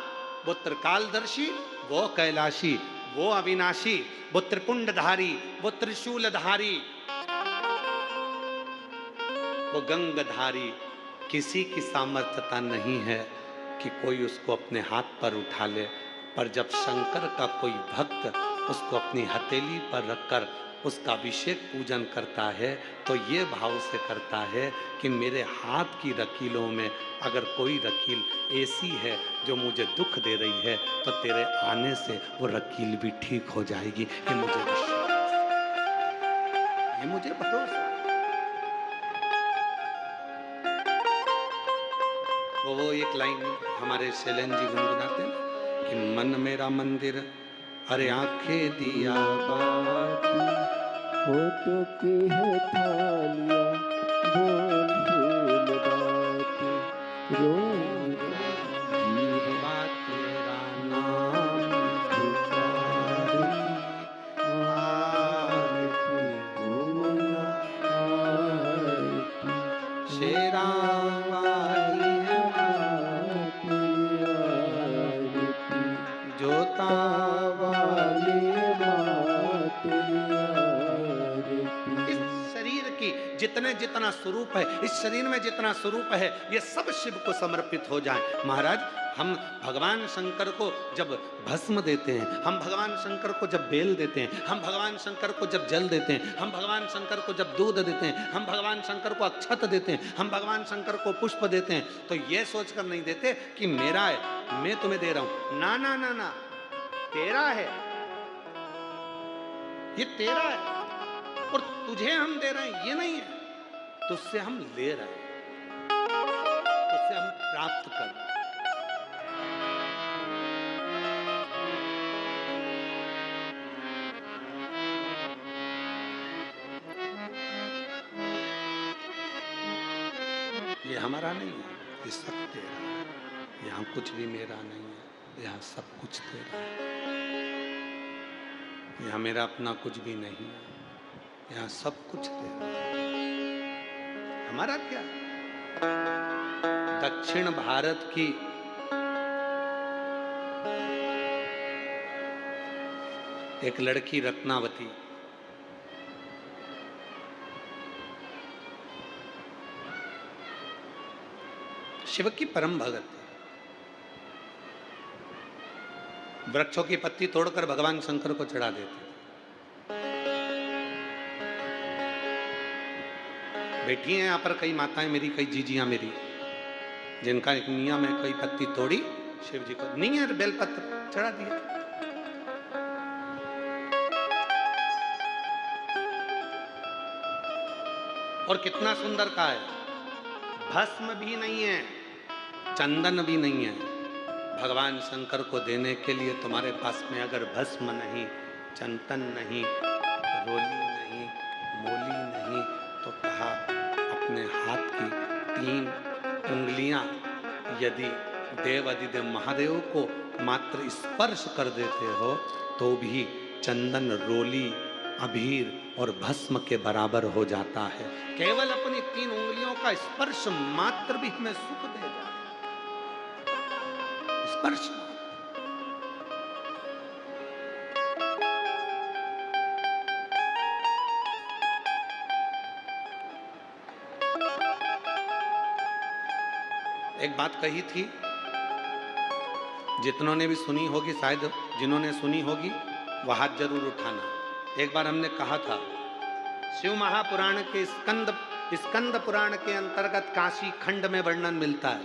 वो त्रिकालदर्शी, वो कैलाशी, वो अविनाशी, वो त्रिपुंडधारी, वो त्रिशूलधारी, वो गंगधारी, किसी की सामर्थ्यता नहीं है कि कोई उसको अपने हाथ पर उठा ले। पर जब शंकर का कोई भक्त उसको अपनी हथेली पर रखकर उसका अभिषेक पूजन करता है तो ये भाव से करता है कि मेरे हाथ की रकीलों में अगर कोई रकील ऐसी है जो मुझे दुख दे रही है तो तेरे आने से वो रकील भी ठीक हो जाएगी। ये मुझे विश्वास, ये मुझे भरोसा। वो एक लाइन हमारे शैलेन जी गुनगुनाते हैं कि मन मेरा मंदिर, अरे आंखें दिया बाती, होठों की है थालियां, बोल फूल बाती, रोज जीवा तेरा नाम पुकारती, आरती घूमना आरती, शेरा वाली आरती आरती, जोता वाली इस शरीर की जितने जितना स्वरूप है, इस शरीर में जितना स्वरूप है, ये सब शिव को समर्पित हो जाए। महाराज, हम भगवान शंकर को जब भस्म देते हैं, हम भगवान शंकर को जब बेल देते हैं, हम भगवान शंकर को जब जल देते हैं, हम भगवान शंकर को जब दूध देते हैं, हम भगवान शंकर को अक्षत देते हैं, हम भगवान शंकर को पुष्प देते हैं, तो ये सोचकर नहीं देते कि मेरा है, मैं तुम्हें दे रहा हूं। ना ना ना ना, तेरा है, ये तेरा है और तुझे हम दे रहे हैं, ये नहीं है। तुझसे हम ले रहे हैं, तुझसे हम प्राप्त कर रहे हैं। ये हमारा नहीं है, ये सब तेरा है। यहाँ कुछ भी मेरा नहीं है, यहाँ सब कुछ तेरा है। यहाँ मेरा अपना कुछ भी नहीं है, यहाँ सब कुछ तेरा है। हमारा क्या? दक्षिण भारत की एक लड़की रत्नावती, शिव की परम भगत, वृक्षों की पत्ती तोड़कर भगवान शंकर को चढ़ा देती। बैठी हैं यहाँ पर कई माताएं मेरी, कई जीजियां मेरी, जिनका एक मियां में कई पत्ती तोड़ी, शिव जी को नहीं है बेलपत्र चढ़ा दिया। और कितना सुंदर का है, भस्म भी नहीं है, चंदन भी नहीं है। भगवान शंकर को देने के लिए तुम्हारे पास में अगर भस्म नहीं, चंदन नहीं, रोली नहीं, मोली नहीं, तो कहा अपने हाथ की 3 उंगलियां यदि देव अधिदेव महादेव को मात्र स्पर्श कर देते हो तो भी चंदन, रोली, अबीर और भस्म के बराबर हो जाता है। केवल अपनी 3 उंगलियों का स्पर्श मात्र भी हमें सुख दे जाए। स्पर्श एक बात कही थी, जितनों ने भी सुनी होगी, शायद जिन्होंने सुनी होगी वह हाथ जरूर उठाना। एक बार हमने कहा था, शिव महापुराण के स्कंद पुराण के अंतर्गत काशी खंड में वर्णन मिलता है।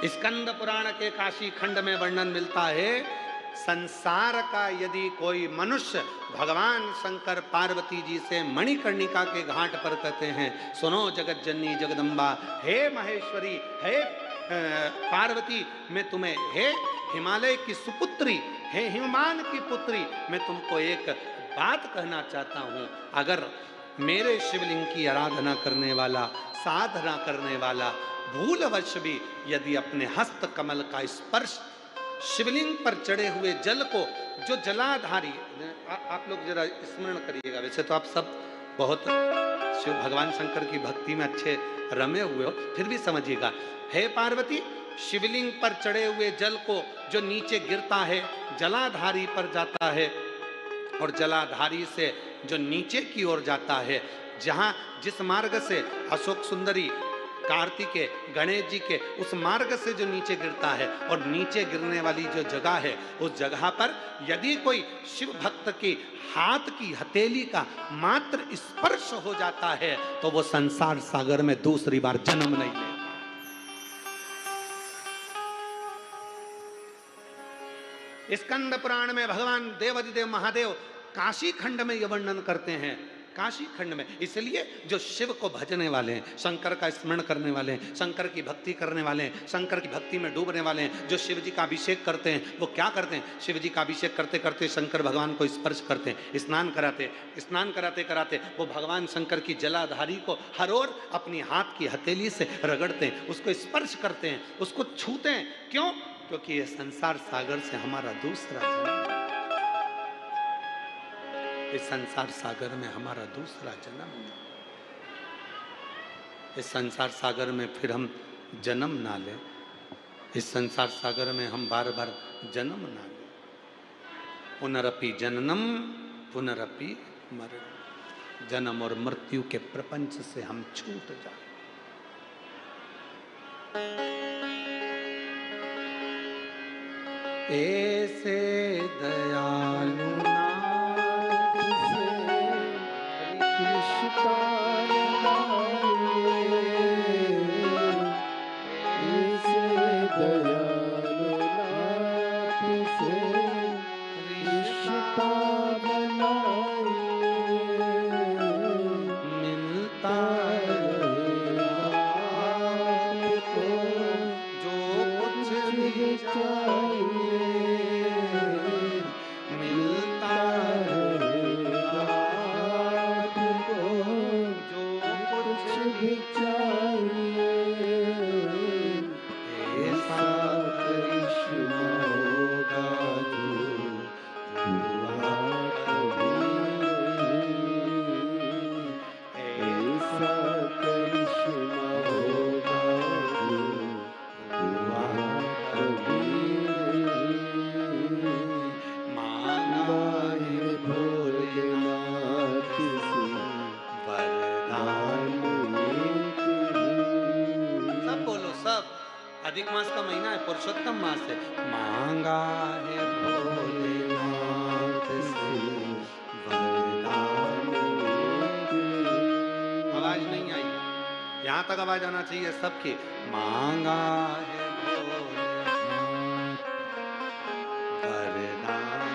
स्कंद पुराण के काशी खंड में वर्णन मिलता है, संसार का यदि कोई मनुष्य भगवान शंकर पार्वती जी से मणिकर्णिका के घाट पर कहते हैं, सुनो जगत जननी जगदम्बा, हे महेश्वरी, हे पार्वती, मैं तुम्हें, हे हिमालय की सुपुत्री, हे हिमान की पुत्री, मैं तुमको एक बात कहना चाहता हूं, अगर मेरे शिवलिंग की आराधना करने वाला, साधना करने वाला भूलवश भी यदि अपने हस्त कमल का स्पर्श शिवलिंग पर चढ़े हुए जल को, जो जलाधारी, आप लोग जरा स्मरण करिएगा, वैसे तो आप सब बहुत शिव भगवान शंकर की भक्ति में अच्छे रमे हुए हो, फिर भी समझिएगा। हे पार्वती, शिवलिंग पर चढ़े हुए जल को जो नीचे गिरता है, जलाधारी पर जाता है, और जलाधारी से जो नीचे की ओर जाता है, जहां जिस मार्ग से अशोक सुंदरी, कार्तिकेय, गणेश जी के उस मार्ग से जो नीचे गिरता है, और नीचे गिरने वाली जो जगह है, उस जगह पर यदि कोई शिव भक्त की हाथ की हथेली का मात्र स्पर्श हो जाता है, तो वो संसार सागर में दूसरी बार जन्म नहीं लेगा। स्कंद पुराण में भगवान देवाधिदेव महादेव काशी खंड में यह वर्णन करते हैं, काशी खंड में। इसलिए जो शिव को भजने वाले हैं, शंकर का स्मरण करने वाले हैं, शंकर की भक्ति करने वाले हैं, शंकर की भक्ति में डूबने वाले हैं, जो शिव जी का अभिषेक करते हैं, वो क्या करते हैं? शिव जी का अभिषेक करते करते शंकर भगवान को स्पर्श करते हैं, स्नान कराते कराते वो भगवान शंकर की जलाधारी को हर ओर अपनी हाथ की हथेली से रगड़ते हैं, उसको स्पर्श करते हैं, उसको छूते हैं। क्यों? क्योंकि ये संसार सागर से हमारा दूसरा जन्म, इस संसार सागर में हमारा दूसरा जन्म, इस संसार सागर में फिर हम जन्म ना लें, इस संसार सागर में हम बार बार जन्म ना लें। पुनरपि जननम पुनरपि मरणम, जन्म और मृत्यु के प्रपंच से हम छूट जाए। ऐसे दयालु नाथ से कृष्ण ऐसे दयालु नाथ से रिश्ता बनाइए, मिलता आपको जो कुछ भी चाहिए, मिलता आपको जो कुछ भी चाहिए। ऐसा करिश्मा होगा जो हुआ कभी नहीं, ऐसा करिश्मा होगा जो हुआ कभी नहीं। मांगा है भोलेनाथ से वरदान। सब बोलो, सब। अधिक मास का महीना है, पुरुषोत्तम मास है। मांगा है भोलेनाथ से वरदान। आवाज नहीं आई, यहाँ तक आवाज आना चाहिए सबकी। मांगा है भोलेनाथ वरदान,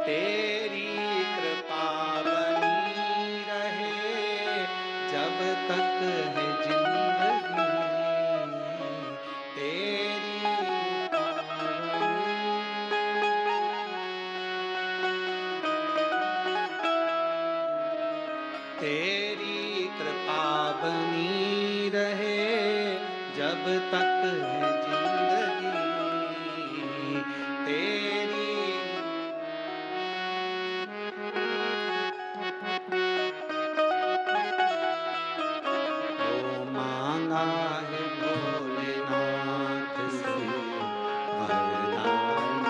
तेरी कृपा बनी रहे जब तक है जिंदगी, तेरी तेरी कृपा बनी रहे जब तक है जिंदगी, तेरी ओ मांगा है भोलेनाथ से वरदान,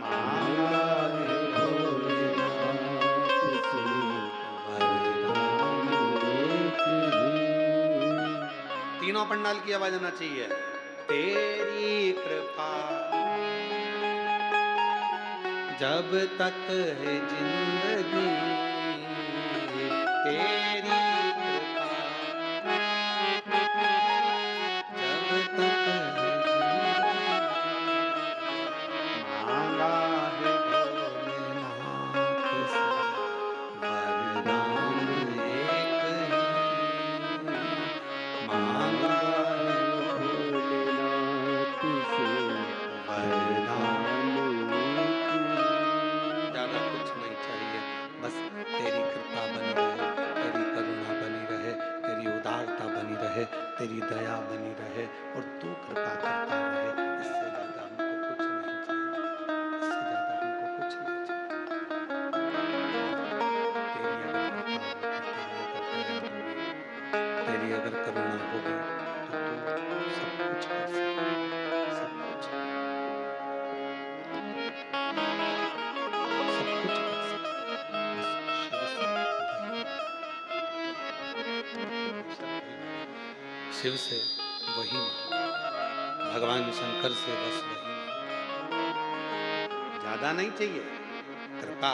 मांगा है भोलेनाथ से वरदान। तीनों पंडाल की आवाज आना चाहिए। तेरी कृपा जब तक है जिंदगी, तेरी कृपा जब तक है जिंदगी, मांगा है भोलेनाथ से वरदान एक ही, मांगा है भोलेनाथ से वरदान। तेरी दया बनी रहे और तू कृपा करता रहे। इससे ज्यादा हमको कुछ नहीं चाहिए, इससे ज्यादा हमको कुछ नहीं चाहिए। तेरी अगर कृपा होगी, तेरी अगर दया होगी, तेरी अगर करुणा होगी तो तू सब कुछ कर सकता, सब कुछ सब कुछ कर सकता। बस शिव से वही मांगो, भगवान शंकर से बस वही मांगो। ज्यादा नहीं चाहिए, कृपा।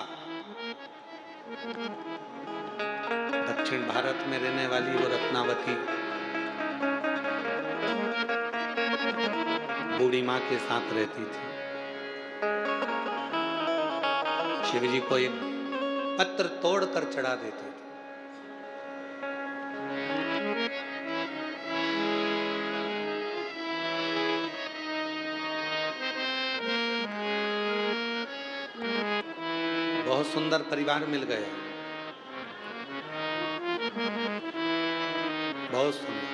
दक्षिण भारत में रहने वाली वो रत्नावती बूढ़ी माँ के साथ रहती थी। शिव जी को एक पत्र तोड़कर चढ़ा देते थे। बहुत सुंदर परिवार मिल गया, बहुत सुंदर।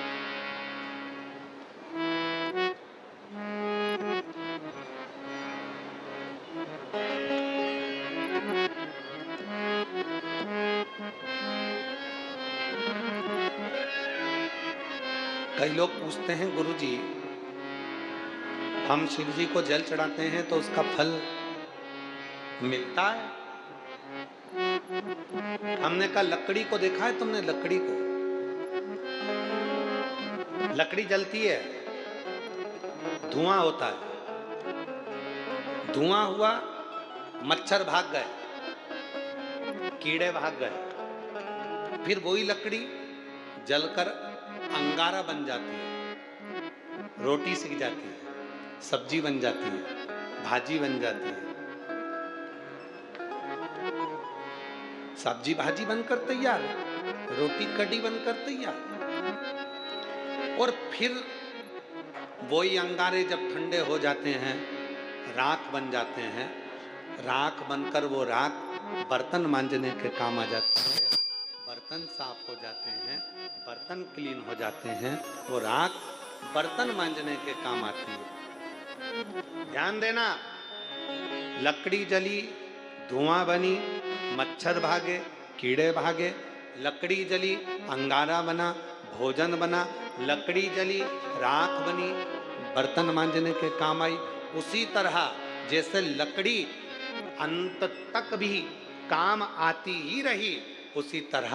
कई लोग पूछते हैं, गुरुजी हम शिव जी को जल चढ़ाते हैं तो उसका फल मिलता है? हमने कहा लकड़ी को देखा है तुमने? लकड़ी को, लकड़ी जलती है, धुआं होता है, धुआं हुआ, मच्छर भाग गए, कीड़े भाग गए, फिर वही लकड़ी जलकर अंगारा बन जाती है, रोटी सिक जाती है, सब्जी बन जाती है, भाजी बन जाती है, सब्जी भाजी बनकर तैयार, रोटी कड़ी बनकर तैयार। और फिर वही अंगारे जब ठंडे हो जाते हैं, राख बन जाते हैं, राख बनकर वो राख बर्तन मांजने के काम आ जाती है, बर्तन साफ हो जाते हैं, बर्तन क्लीन हो जाते हैं, वो राख बर्तन मांजने के काम आती है। ध्यान देना, लकड़ी जली, धुआं बनी, मच्छर भागे, कीड़े भागे, लकड़ी जली, अंगारा बना, भोजन बना, लकड़ी जली, राख बनी, बर्तन मांजने के काम आई। उसी तरह जैसे लकड़ी अंत तक भी काम आती ही रही, उसी तरह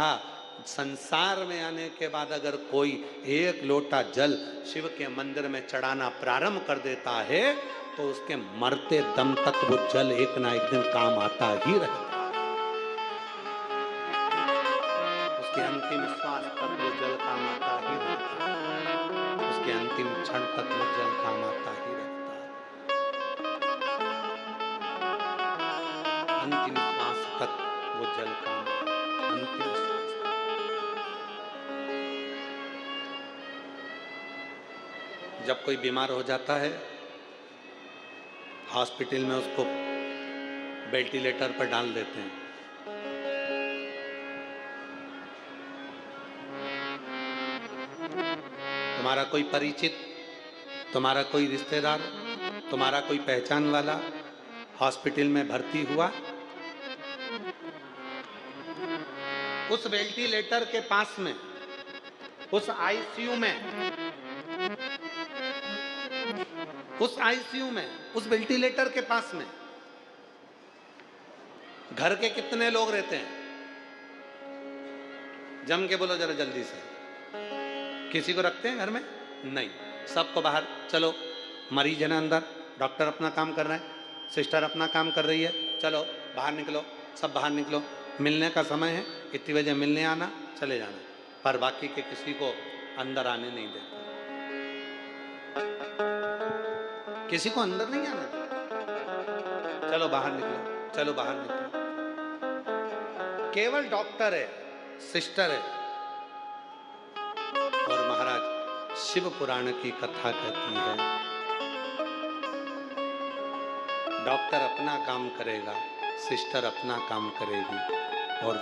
संसार में आने के बाद अगर कोई एक लोटा जल शिव के मंदिर में चढ़ाना प्रारंभ कर देता है तो उसके मरते दम तक वो जल एक ना एक दिन काम आता ही रहता है। उसके अंतिम श्वास तक वो जल काम आता ही रहता है, उसके अंतिम क्षण तक वो जल काम आता ही रहता है, अंतिम श्वास तक वो जल काम, अंतिम श्वास। जब कोई बीमार हो जाता है, हॉस्पिटल में उसको वेंटिलेटर पर डाल देते हैं, तुम्हारा कोई परिचित, तुम्हारा कोई रिश्तेदार, तुम्हारा कोई पहचान वाला हॉस्पिटल में भर्ती हुआ, उस वेंटिलेटर के पास में, उस आईसीयू में, उस आईसीयू में, उस वेंटिलेटर के पास में घर के कितने लोग रहते हैं? जम के बोलो जरा जल्दी से। किसी को रखते हैं घर में? नहीं, सबको बाहर। चलो, मरीज है ना अंदर, डॉक्टर अपना काम कर रहे हैं, सिस्टर अपना काम कर रही है, चलो बाहर निकलो, सब बाहर निकलो, मिलने का समय है, इतनी बजे मिलने आना, चले जाना। पर बाकी के किसी को अंदर आने नहीं देते, किसी को अंदर नहीं आने देते। चलो बाहर निकलो, चलो बाहर निकलो। केवल डॉक्टर है, सिस्टर है। और महाराज शिव पुराण की कथा कहती है, डॉक्टर अपना काम करेगा, सिस्टर अपना काम करेगी, और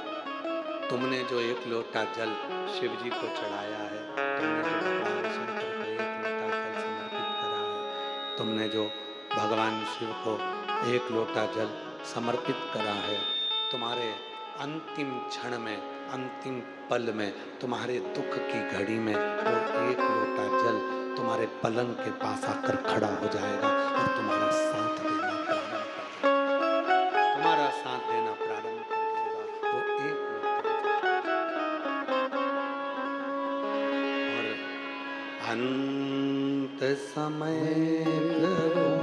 तुमने जो एक लोटा जल शिव जी को चढ़ाया है, तुमने जो भगवान तुमने जो भगवान शिव को एक लोटा जल समर्पित करा है, तुम्हारे अंतिम क्षण में, अंतिम पल में, तुम्हारे दुख की घड़ी में वो एक लोटा जल तुम्हारे पलंग के पास आकर खड़ा हो जाएगा और तुम्हारा साथ देना प्रारंभ कर देगा। तुम्हारा साथ देना प्रारंभ कर देगा वो एक लोटा। और अंत समय प्रभु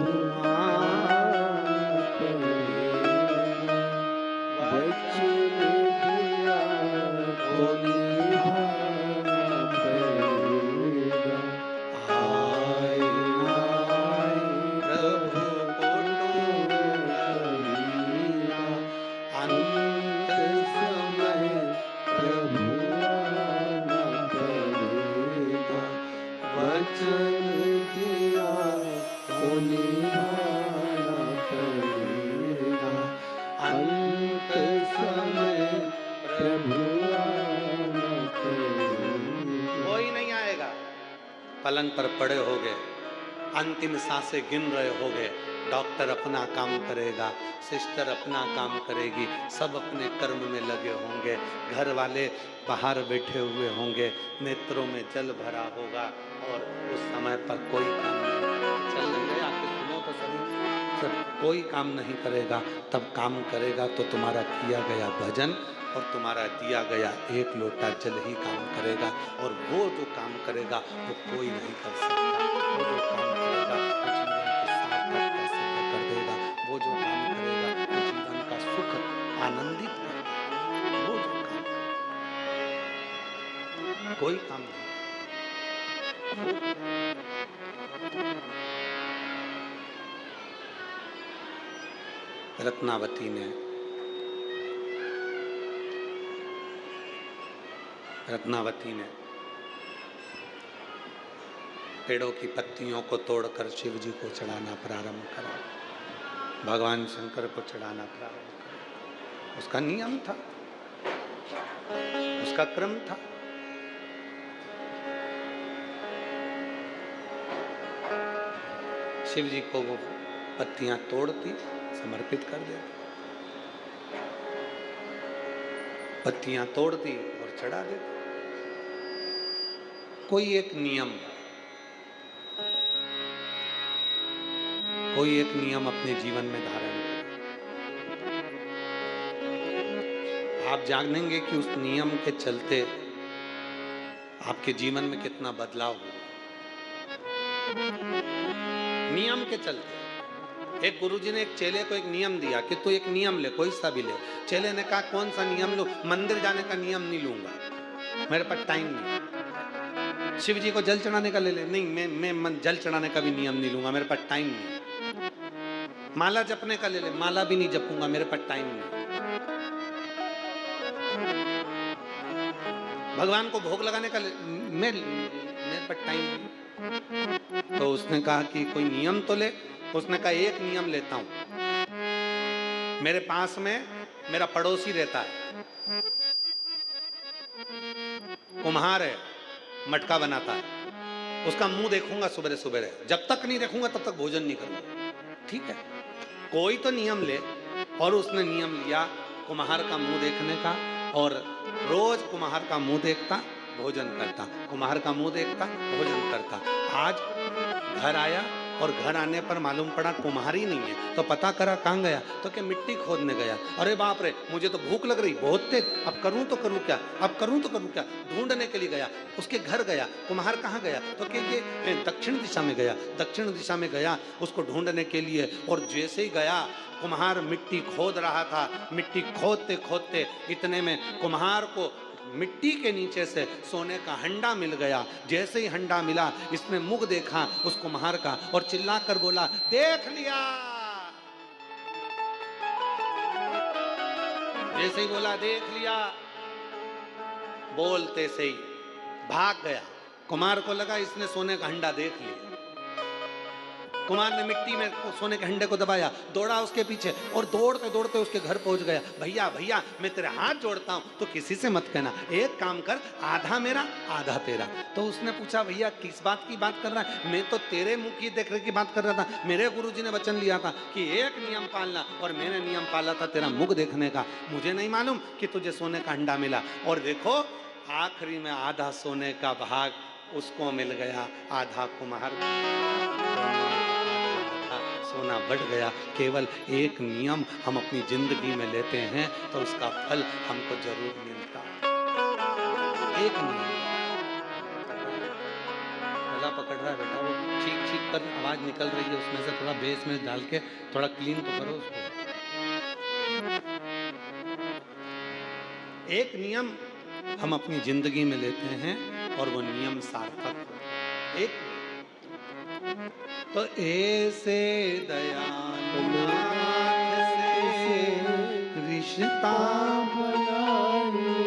पलंग पर पड़े होगे, अंतिम सांसें गिन रहे होगे, डॉक्टर अपना काम करेगा, सिस्टर अपना काम करेगी, सब अपने कर्म में लगे होंगे, घर वाले बाहर बैठे हुए होंगे, नेत्रों में जल भरा होगा और उस समय पर कोई काम नहीं चल रहे, आपके सुनो तो सभी, सब कोई काम नहीं करेगा, तब काम करेगा तो तुम्हारा किया गया भजन और तुम्हारा दिया गया एक लोटा जल ही काम करेगा। और वो जो काम करेगा वो कोई नहीं कर सकता। वो जो काम करेगा वो जीवन की सार्थकता सिद्ध कर देगा। वो जो काम करेगा वो जीवन का सुख आनंदित कर देगा। वो जो काम, कोई काम नहीं। रत्नावती ने पेड़ों की पत्तियों को तोड़कर शिव जी को चढ़ाना प्रारंभ करा, भगवान शंकर को चढ़ाना प्रारंभ करा। उसका नियम था, उसका क्रम था। शिव जी को वो पत्तियां तोड़ती, समर्पित कर देती, पत्तियां तोड़ती और चढ़ा देती। कोई एक नियम, कोई एक नियम अपने जीवन में धारण करें। आप जानेंगे कि उस नियम के चलते आपके जीवन में कितना बदलाव हुआ। नियम के चलते एक गुरुजी ने एक चेले को एक नियम दिया कि तू एक नियम ले, कोई सा भी ले। चेले ने कहा कौन सा नियम लूं? मंदिर जाने का नियम नहीं लूंगा, मेरे पास टाइम नहीं। शिव जी को जल चढ़ाने का ले ले, नहीं मैं जल चढ़ाने का भी नियम नहीं लूंगा, मेरे पास टाइम नहीं। माला जपने का ले ले, माला भी नहीं जपूंगा, मेरे पास टाइम नहीं। भगवान को भोग लगाने का मेरे पास टाइम नहीं। तो उसने कहा कि कोई नियम तो ले। उसने कहा एक नियम लेता हूं। मेरे पास में मेरा पड़ोसी रहता है, कुम्हार है, मटका बनाता है, उसका मुंह देखूंगा सुबह सुबह, जब तक नहीं देखूंगा तब तक भोजन नहीं करूंगा। ठीक है, कोई तो नियम ले। और उसने नियम लिया कुम्हार का मुंह देखने का, और रोज कुम्हार का मुंह देखता, भोजन करता, कुम्हार का मुंह देखता, भोजन करता। आज घर आया और घर आने पर मालूम पड़ा कुम्हार ही नहीं है। तो पता करा कहाँ गया, तो क्या मिट्टी खोदने गया। अरे बाप रे, मुझे तो भूख लग रही बहुत तेज, अब करूं तो करूं क्या, अब करूं तो करूं क्या। ढूंढने के लिए गया, उसके घर गया। कुम्हार कहाँ गया, तो क्या ये दक्षिण दिशा में गया। दक्षिण दिशा में गया उसको ढूंढने के लिए, और जैसे ही गया कुम्हार मिट्टी खोद रहा था। मिट्टी खोदते खोदते इतने में कुम्हार को मिट्टी के नीचे से सोने का हंडा मिल गया। जैसे ही हंडा मिला, इसने मुख देखा उस कुम्हार का और चिल्लाकर बोला, देख लिया। जैसे ही बोला देख लिया, बोलते से ही भाग गया। कुम्हार को लगा इसने सोने का हंडा देख लिया। कुमार ने मिट्टी में सोने के हंडे को दबाया, दौड़ा उसके पीछे और दौड़ते दौड़ते उसके घर पहुंच गया। भैया भैया मैं तेरे हाथ जोड़ता हूं, तो किसी से मत कहना, एक काम कर, आधा मेरा आधा तेरा। तो उसने पूछा भैया किस बात की बात कर रहा है? मैं तो तेरे मुंह की देखने की बात कर रहा था। मेरे गुरुजी ने वचन लिया था कि एक नियम पालना, और मैंने नियम पाला था तेरा मुख देखने का। मुझे नहीं मालूम कि तुझे सोने का अंडा मिला। और देखो आखिरी में आधा सोने का भाग उसको मिल गया, आधा कुम्हार, सोना बढ़ गया। केवल एक नियम हम अपनी जिंदगी में लेते हैं तो उसका फल हमको जरूर मिलता है। एक नियम गला पकड़ रहा है बेटा, वो चीख चीख कर आवाज निकल रही है, उसमें से थोड़ा बेस में डाल के थोड़ा क्लीन तो करो उसको। एक नियम हम अपनी जिंदगी में लेते हैं और वो नियम सार्थक हो। एक तो ऐसे दयालु नाथ से रिश्ता बनाइए,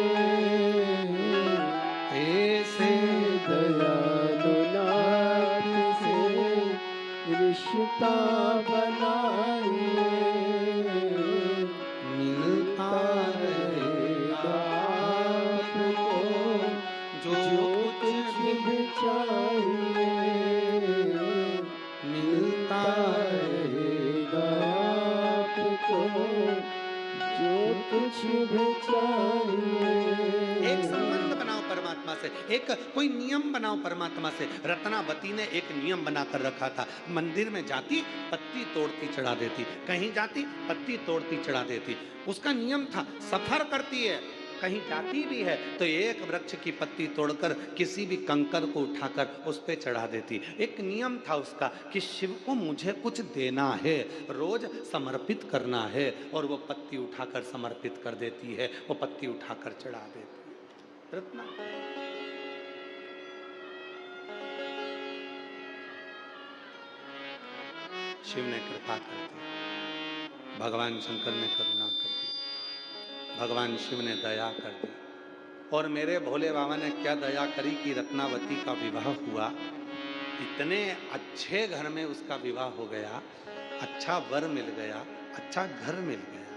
ऐसे दयालु नाथ से रिश्ता बनाइए, मिलता रहेगा आपको जो जो कुछ कुछ भी भी चाहिए, मिलता रहेगा आपको जो कुछ भी चाहिए। एक संबंध बनाओ परमात्मा से, एक कोई नियम बनाओ परमात्मा से। रत्नावती ने एक नियम बनाकर रखा था, मंदिर में जाती पत्ती तोड़ती चढ़ा देती, कहीं जाती पत्ती तोड़ती चढ़ा देती। उसका नियम था, सफर करती है कहीं जाती भी है तो एक वृक्ष की पत्ती तोड़कर किसी भी कंकर को उठाकर उस पे चढ़ा देती। एक नियम था उसका कि शिव को मुझे कुछ देना है, रोज समर्पित करना है, और वो पत्ती उठाकर समर्पित कर देती है, वो पत्ती उठाकर चढ़ा देती है। रत्ना शिव ने कृपा कर दी, भगवान शंकर ने करुणा कर दी, भगवान शिव ने दया कर दी। और मेरे भोले बाबा ने क्या दया करी कि रत्नावती का विवाह हुआ। इतने अच्छे घर में उसका विवाह हो गया, अच्छा वर मिल गया, अच्छा घर मिल गया,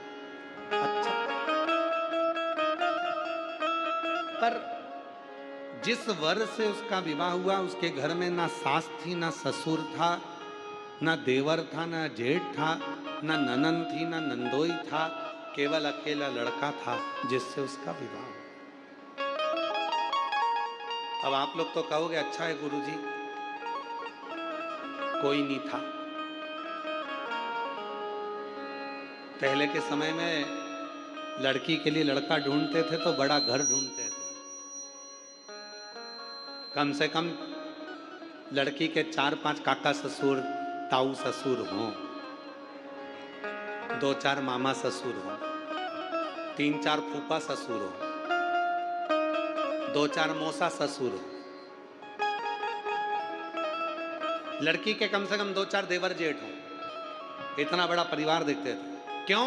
अच्छा। पर जिस वर से उसका विवाह हुआ उसके घर में ना सास थी, ना ससुर था, ना देवर था, ना जेठ था, ना ननन थी, ना नंदोई था, केवल अकेला लड़का था जिससे उसका विवाह हुआ। अब आप लोग तो कहोगे अच्छा है गुरुजी, कोई नहीं था। पहले के समय में लड़की के लिए लड़का ढूंढते थे तो बड़ा घर ढूंढते थे, कम से कम लड़की के 4-5 काका ससुर, ताऊ ससुर हों, 2-4 मामा ससुर हों, 3-4 फूफा ससुर हों, 2-4 मौसा ससुर हों, लड़की के कम से कम 2-4 देवर जेठ हों। इतना बड़ा परिवार देखते थे। क्यों?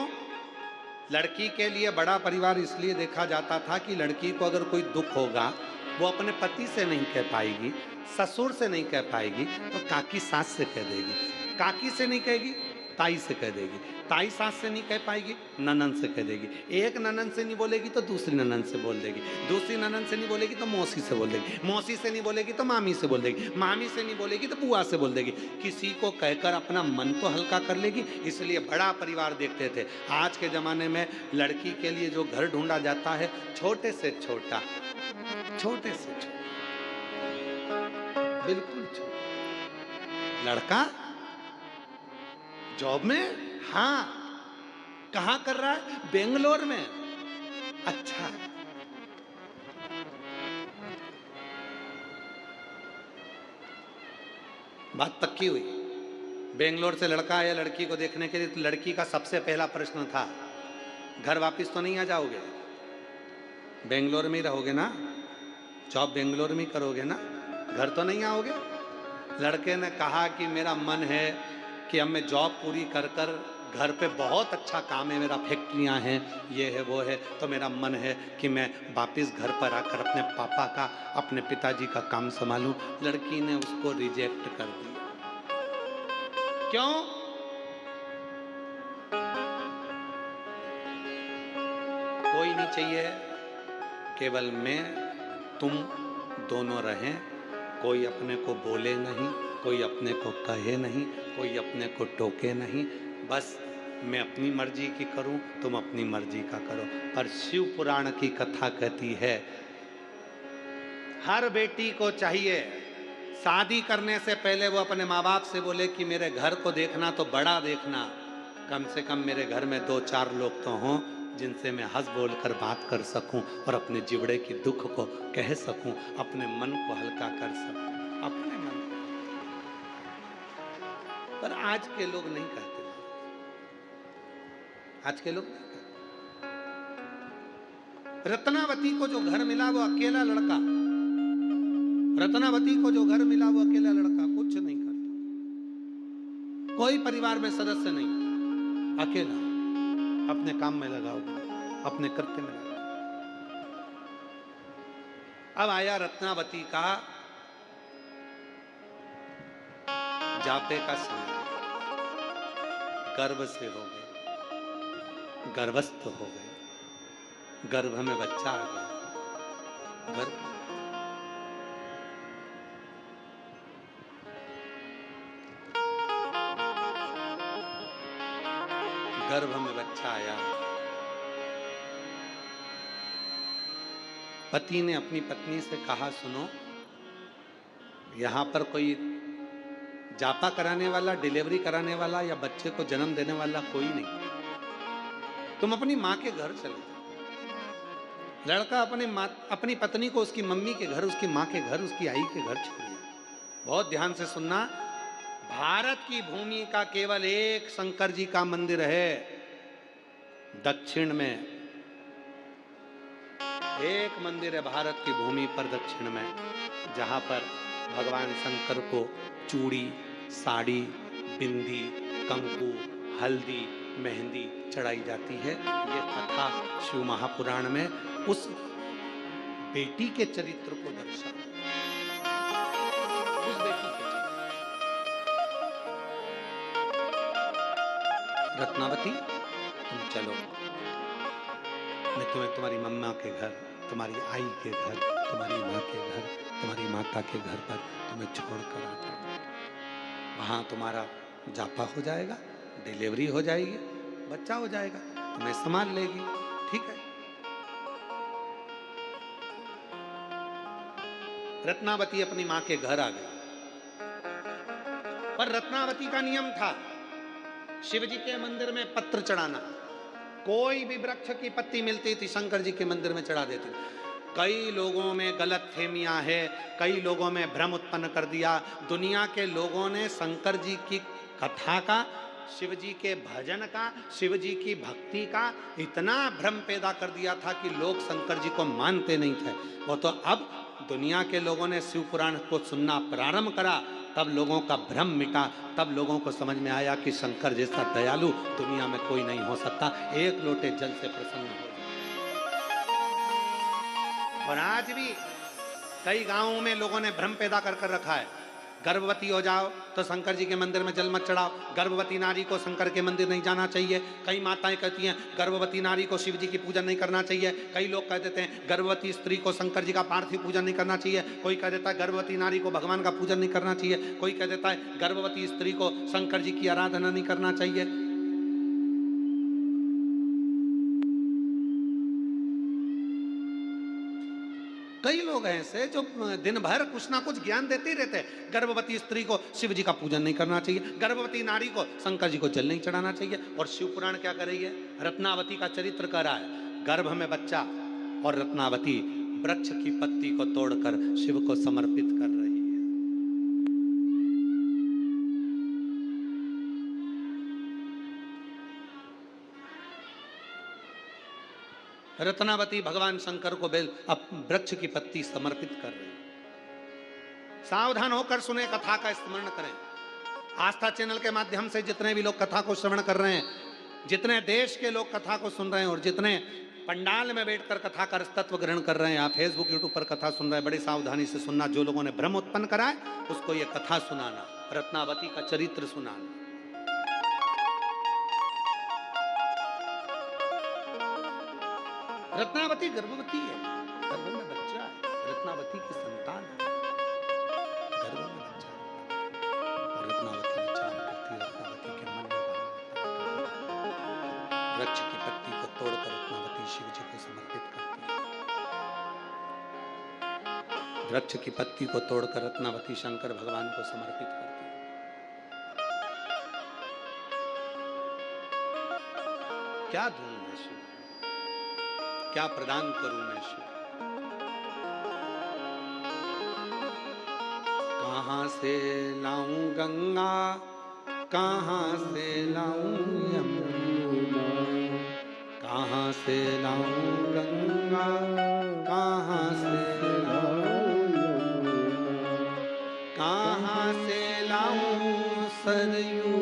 लड़की के लिए बड़ा परिवार इसलिए देखा जाता था कि लड़की को अगर कोई दुख होगा वो अपने पति से नहीं कह पाएगी, ससुर से नहीं कह पाएगी, तो काकी सास से कह देगी, काकी से नहीं कहेगी ताई से कह देगी, ताई सास से नहीं कह पाएगी ननन से कह देगी, एक ननन से नहीं बोलेगी तो दूसरी ननन से बोल देगी, दूसरी ननन से नहीं बोलेगी तो मौसी से बोल देगी, मौसी से नहीं बोलेगी तो मामी से बोल देगी, मामी से नहीं बोलेगी तो बुआ से बोल देगी। किसी को कहकर अपना मन तो हल्का कर लेगी, इसलिए बड़ा परिवार देखते थे। आज के ज़माने में लड़की के लिए जो घर ढूंढा जाता है, छोटे से छोटा, छोटे से छोटा, बिल्कुल छोटा लड़का जॉब में, हाँ, कहाँ कर रहा है? बेंगलोर में। अच्छा, बात पक्की हुई। बेंगलोर से लड़का आया लड़की को देखने के लिए, तो लड़की का सबसे पहला प्रश्न था, घर वापस तो नहीं आ जाओगे? बेंगलोर में ही रहोगे ना, जॉब बेंगलोर में ही करोगे ना, घर तो नहीं आओगे? लड़के ने कहा कि मेरा मन है कि अब मैं जॉब पूरी कर कर, घर पे बहुत अच्छा काम है मेरा, फैक्ट्रियां हैं, ये है वो है, तो मेरा मन है कि मैं वापस घर पर आकर अपने पापा का, अपने पिताजी का काम संभालूं। लड़की ने उसको रिजेक्ट कर दिया। क्यों? कोई नहीं चाहिए, केवल मैं तुम दोनों रहें। कोई अपने को बोले नहीं, कोई अपने को कहे नहीं, कोई अपने को टोके नहीं। बस मैं अपनी मर्जी की करूं, तुम अपनी मर्जी का करो। पर शिव पुराण की कथा कहती है, हर बेटी को चाहिए शादी करने से पहले वो अपने माँ बाप से बोले कि मेरे घर को देखना तो बड़ा देखना, कम से कम मेरे घर में 2-4 लोग तो हों जिनसे मैं हंस बोल कर बात कर सकूं और अपने जिबड़े की दुख को कह सकूं, अपने मन को हल्का कर सकूं, अपने मन को। पर आज के लोग नहीं कहते, आज के लोग नहीं कहते। रत्नावती को जो घर मिला वो अकेला लड़का, रत्नावती को जो घर मिला वो अकेला लड़का, कुछ नहीं करता, कोई परिवार में सदस्य नहीं, अकेला, अपने काम में लगा हुआ, अपने कृत्य में लगा। अब आया रत्नावती का जापे का समय, गर्भ से हो गए, गर्भस्थ हो गए, गर्भ में बच्चा आ गया, गर्भ में बच्चा आया। पति ने अपनी पत्नी से कहा, सुनो, यहां पर कोई जापा कराने वाला, डिलीवरी कराने वाला या बच्चे को जन्म देने वाला कोई नहीं, तुम अपनी मां के घर चले जाओ। लड़का अपनी पत्नी को उसकी मम्मी के घर, उसकी मां के घर, उसकी आई के घर छोड़ दिया। बहुत ध्यान से सुनना, भारत की भूमि का केवल एक शंकर जी का मंदिर है दक्षिण में, एक मंदिर है भारत की भूमि पर दक्षिण में, जहां पर भगवान शंकर को चूड़ी, साड़ी, बिंदी, कंकु, हल्दी, मेहंदी चढ़ाई जाती है। ये कथा शिव महापुराण में उस बेटी के चरित्र को दर्शा, उस बेटी के चरित्र। रत्नावती, तुम चलो, मैं तुम्हें तुम्हारी मम्मा के घर, तुम्हारी आई के घर, तुम्हारी माँ के घर, तुम्हारी माता के घर पर तुम्हें छोड़ कर आता हूं। वहां तुम्हारा जापा हो जाएगा, डिलीवरी हो जाएगी, बच्चा हो जाएगा, तुम्हें संभाल लेगी, ठीक है। रत्नावती अपनी मां के घर आ गई, पर रत्नावती का नियम था शिवजी के मंदिर में पत्र चढ़ाना। कोई भी वृक्ष की पत्ती मिलती थी शंकर जी के मंदिर में चढ़ा देती। कई लोगों में गलतफहमियां है, कई लोगों में भ्रम उत्पन्न कर दिया। दुनिया के लोगों ने शंकर जी की कथा का, शिव जी के भजन का, शिव जी की भक्ति का इतना भ्रम पैदा कर दिया था कि लोग शंकर जी को मानते नहीं थे। वो तो अब दुनिया के लोगों ने शिव पुराण को सुनना प्रारंभ करा, तब लोगों का भ्रम मिटा, तब लोगों को समझ में आया कि शंकर जैसा दयालु दुनिया में कोई नहीं हो सकता, एक लोटे जल से प्रसन्न हो। और आज भी कई गांवों में लोगों ने भ्रम पैदा कर रखा है, गर्भवती हो जाओ तो शंकर जी के मंदिर में जल मत चढ़ाओ, गर्भवती नारी को शंकर के मंदिर नहीं जाना चाहिए। कई माताएं कहती हैं गर्भवती नारी को शिव जी की पूजन नहीं करना चाहिए। कई लोग कह देते हैं गर्भवती स्त्री को शंकर जी का पार्थिव पूजन नहीं करना चाहिए। कोई कह देता है गर्भवती नारी को भगवान का पूजन नहीं करना चाहिए। कोई कह देता है गर्भवती स्त्री को शंकर जी की आराधना नहीं करना चाहिए। कई लोग ऐसे जो दिन भर कुछ ना कुछ ज्ञान देते ही रहते हैं। गर्भवती स्त्री को शिव जी का पूजन नहीं करना चाहिए, गर्भवती नारी को शंकर जी को जल नहीं चढ़ाना चाहिए। और शिव पुराण क्या कर रही है? रत्नावती का चरित्र कर रहा है। गर्भ में बच्चा और रत्नावती वृक्ष की पत्ती को तोड़कर शिव को समर्पित कर रही है। रत्नावती भगवान शंकर को वृक्ष की पत्ती समर्पित कर रही है। सावधान होकर सुने, कथा का स्मरण करें। आस्था चैनल के माध्यम से जितने भी लोग कथा को श्रवण कर रहे हैं, जितने देश के लोग कथा को सुन रहे हैं और जितने पंडाल में बैठकर कथा का तत्व ग्रहण कर रहे हैं, आप फेसबुक यूट्यूब पर कथा सुन रहे हैं, बड़ी सावधानी से सुनना। जो लोगों ने भ्रम उत्पन्न करा है उसको ये कथा सुनाना, रत्नावती का चरित्र सुनाना। रत्नावती गर्भवती है, गर्भ में बच्चा है, रत्नावती की संतान है, गर्भ में बच्चा है। और रत्नावती विचार करती है, रत्नावती के मन में भाव आता है, वृक्ष की पत्ती को तोड़कर रत्नावती शिव जी को समर्पित करती है। वृक्ष की पत्ती को तोड़कर रत्नावती शंकर भगवान को समर्पित करती है। क्या दूं मैं शिव, क्या प्रदान करूं मैं शिव? कहां से लाऊं गंगा, कहां से लाऊं यमुना, कहां से लाऊं गंगा, कहां से लाऊं यमुना, कहां से लाऊं सरयू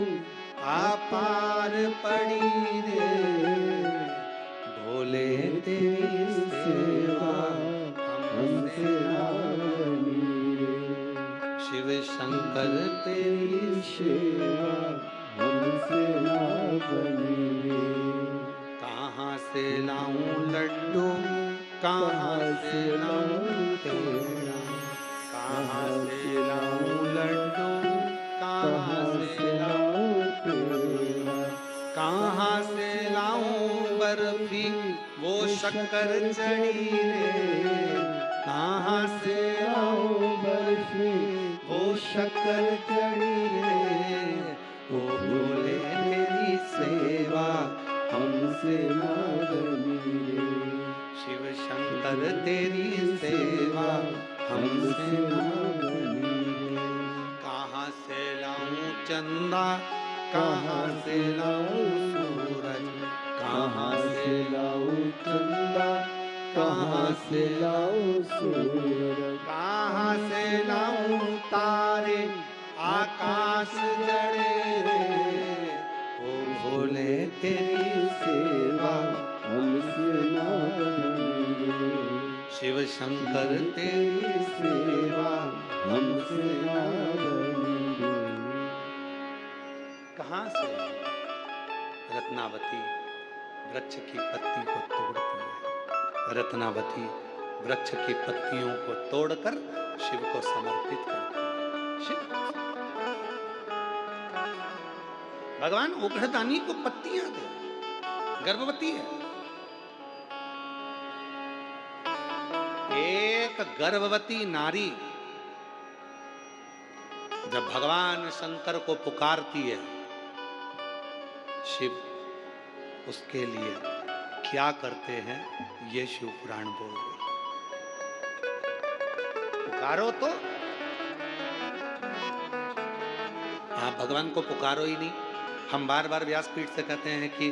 आपार पड़ी रे, भोले तेरी सेवा हमसे ना बनी रे, शिव शंकर तेरी सेवा हमसे ना बनी रे। कहाँ से लाऊं लड्डू, कहाँ से लाऊं पेड़ा, कहाँ से लाऊं लड्डू, कहाँ से लाऊं पेड़ा, कहाँ से लाऊं बर्फी वो शक्कर चढ़ी रे, कहाँ से लाऊं बर्फी वो शक्कर चढ़ी रे, ओ भोले तेरी सेवा हमसे ना बनी रे, शिव शंकर तेरी सेवा हमसे ना बनी रे। कहाँ से लाऊं चंदा, कहाँ से लाऊं सूरज, कहाँ से लाऊं चंदा, कहाँ से लाऊं सूरज, कहाँ से लाऊं तारे आकाश जड़े रे, ओ भोले तेरी सेवा हमसे ना बनी रे, शिव शंकर तेरी सेवा हमसे ना बनी रे। कहाँ से रत्नावती वृक्ष की पत्ती को तोड़ती है, रत्नावती वृक्ष की पत्तियों को तोड़कर शिव को समर्पित करती है। शिव भगवान उघड़दानी को पत्तियां दे, गर्भवती है। एक गर्भवती नारी जब भगवान शंकर को पुकारती है, शिव उसके लिए क्या करते हैं ये शिव पुराण बोल रहे। पुकारो तो, आप भगवान को पुकारो ही नहीं। हम बार बार व्यासपीठ से कहते हैं कि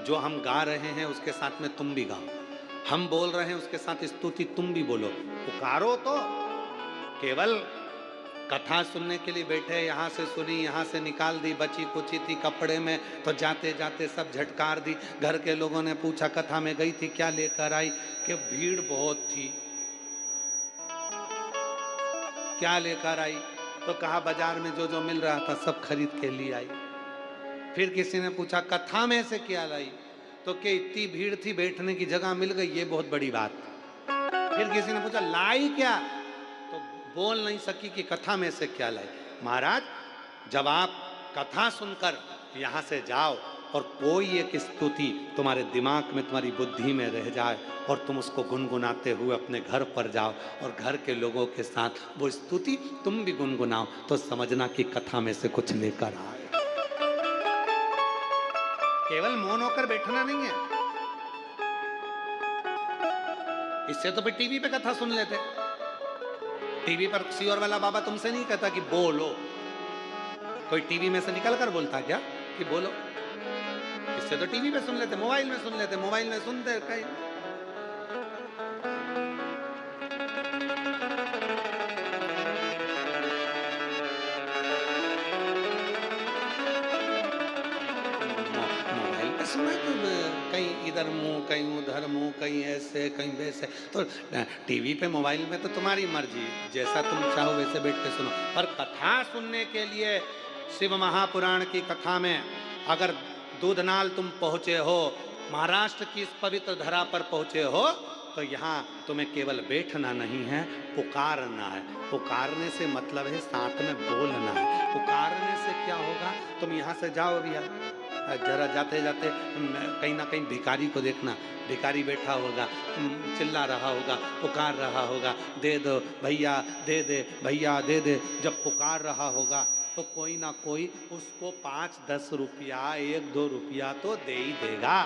जो हम गा रहे हैं उसके साथ में तुम भी गाओ, हम बोल रहे हैं उसके साथ स्तुति तुम भी बोलो। पुकारो तो, केवल कथा सुनने के लिए बैठे, यहाँ से सुनी, यहाँ से निकाल दी, बची कुची थी कपड़े में तो जाते जाते सब झटकार दी। घर के लोगों ने पूछा कथा में गई थी क्या लेकर आई, कि भीड़ बहुत थी। क्या लेकर आई, तो कहा बाजार में जो जो मिल रहा था सब खरीद के लिए आई। फिर किसी ने पूछा कथा में से क्या लाई, तो कि इतनी भीड़ थी बैठने की जगह मिल गई, ये बहुत बड़ी बात। फिर किसी ने पूछा लाई क्या, तो बोल नहीं सकी कि कथा में से क्या लाई। महाराज जब आप कथा सुनकर यहाँ से जाओ और कोई एक स्तुति तुम्हारे दिमाग में, तुम्हारी बुद्धि में रह जाए और तुम उसको गुनगुनाते हुए अपने घर पर जाओ और घर के लोगों के साथ वो स्तुति तुम भी गुनगुनाओ, तो समझना कि कथा में से कुछ लेकर आए। केवल मौन होकर बैठना नहीं है। इससे तो फिर टीवी पे कथा सुन लेते। टीवी पर सियोर वाला बाबा तुमसे नहीं कहता कि बोलो, कोई टीवी में से निकल कर बोलता क्या कि बोलो। इससे तो टीवी पे सुन लेते, मोबाइल में सुन लेते, मोबाइल में सुनते कहीं। कहीं इधर मुंह, कहीं उधर मुंह, कहीं ऐसे कहीं वैसे। तो टीवी पे मोबाइल में तो तुम्हारी मर्जी, जैसा तुम चाहो वैसे बैठ के सुनो। पर कथा सुनने के लिए शिव महापुराण की कथा में अगर दूधनाल तुम पहुँचे हो महाराष्ट्र की इस पवित्र धरा पर पहुंचे हो तो यहाँ तुम्हें केवल बैठना नहीं है, पुकारना है। पुकारने से मतलब है साथ में बोलना है। पुकारने से क्या होगा, तुम यहाँ से जाओ भैया, जरा जाते जाते कहीं ना कहीं भिखारी को देखना, भिखारी बैठा होगा, चिल्ला रहा होगा, पुकार रहा होगा, दे दो भैया दे दे, भैया दे दे। जब पुकार रहा होगा तो कोई ना कोई उसको 5-10 रुपया 1-2 रुपया तो दे ही देगा,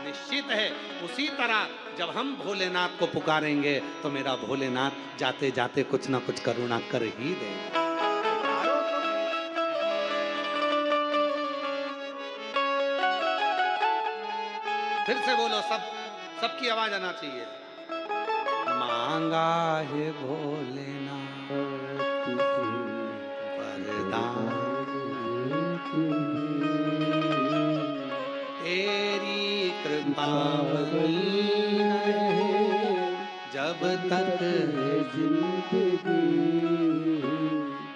निश्चित है। उसी तरह जब हम भोलेनाथ को पुकारेंगे तो मेरा भोलेनाथ जाते जाते कुछ ना कुछ करुणा कर ही देगा। फिर से बोलो, सबकी आवाज आना चाहिए। मांगा है भोलेनाथ वरदान, तेरी कृपा बनी रहे जब तक जिंदगी,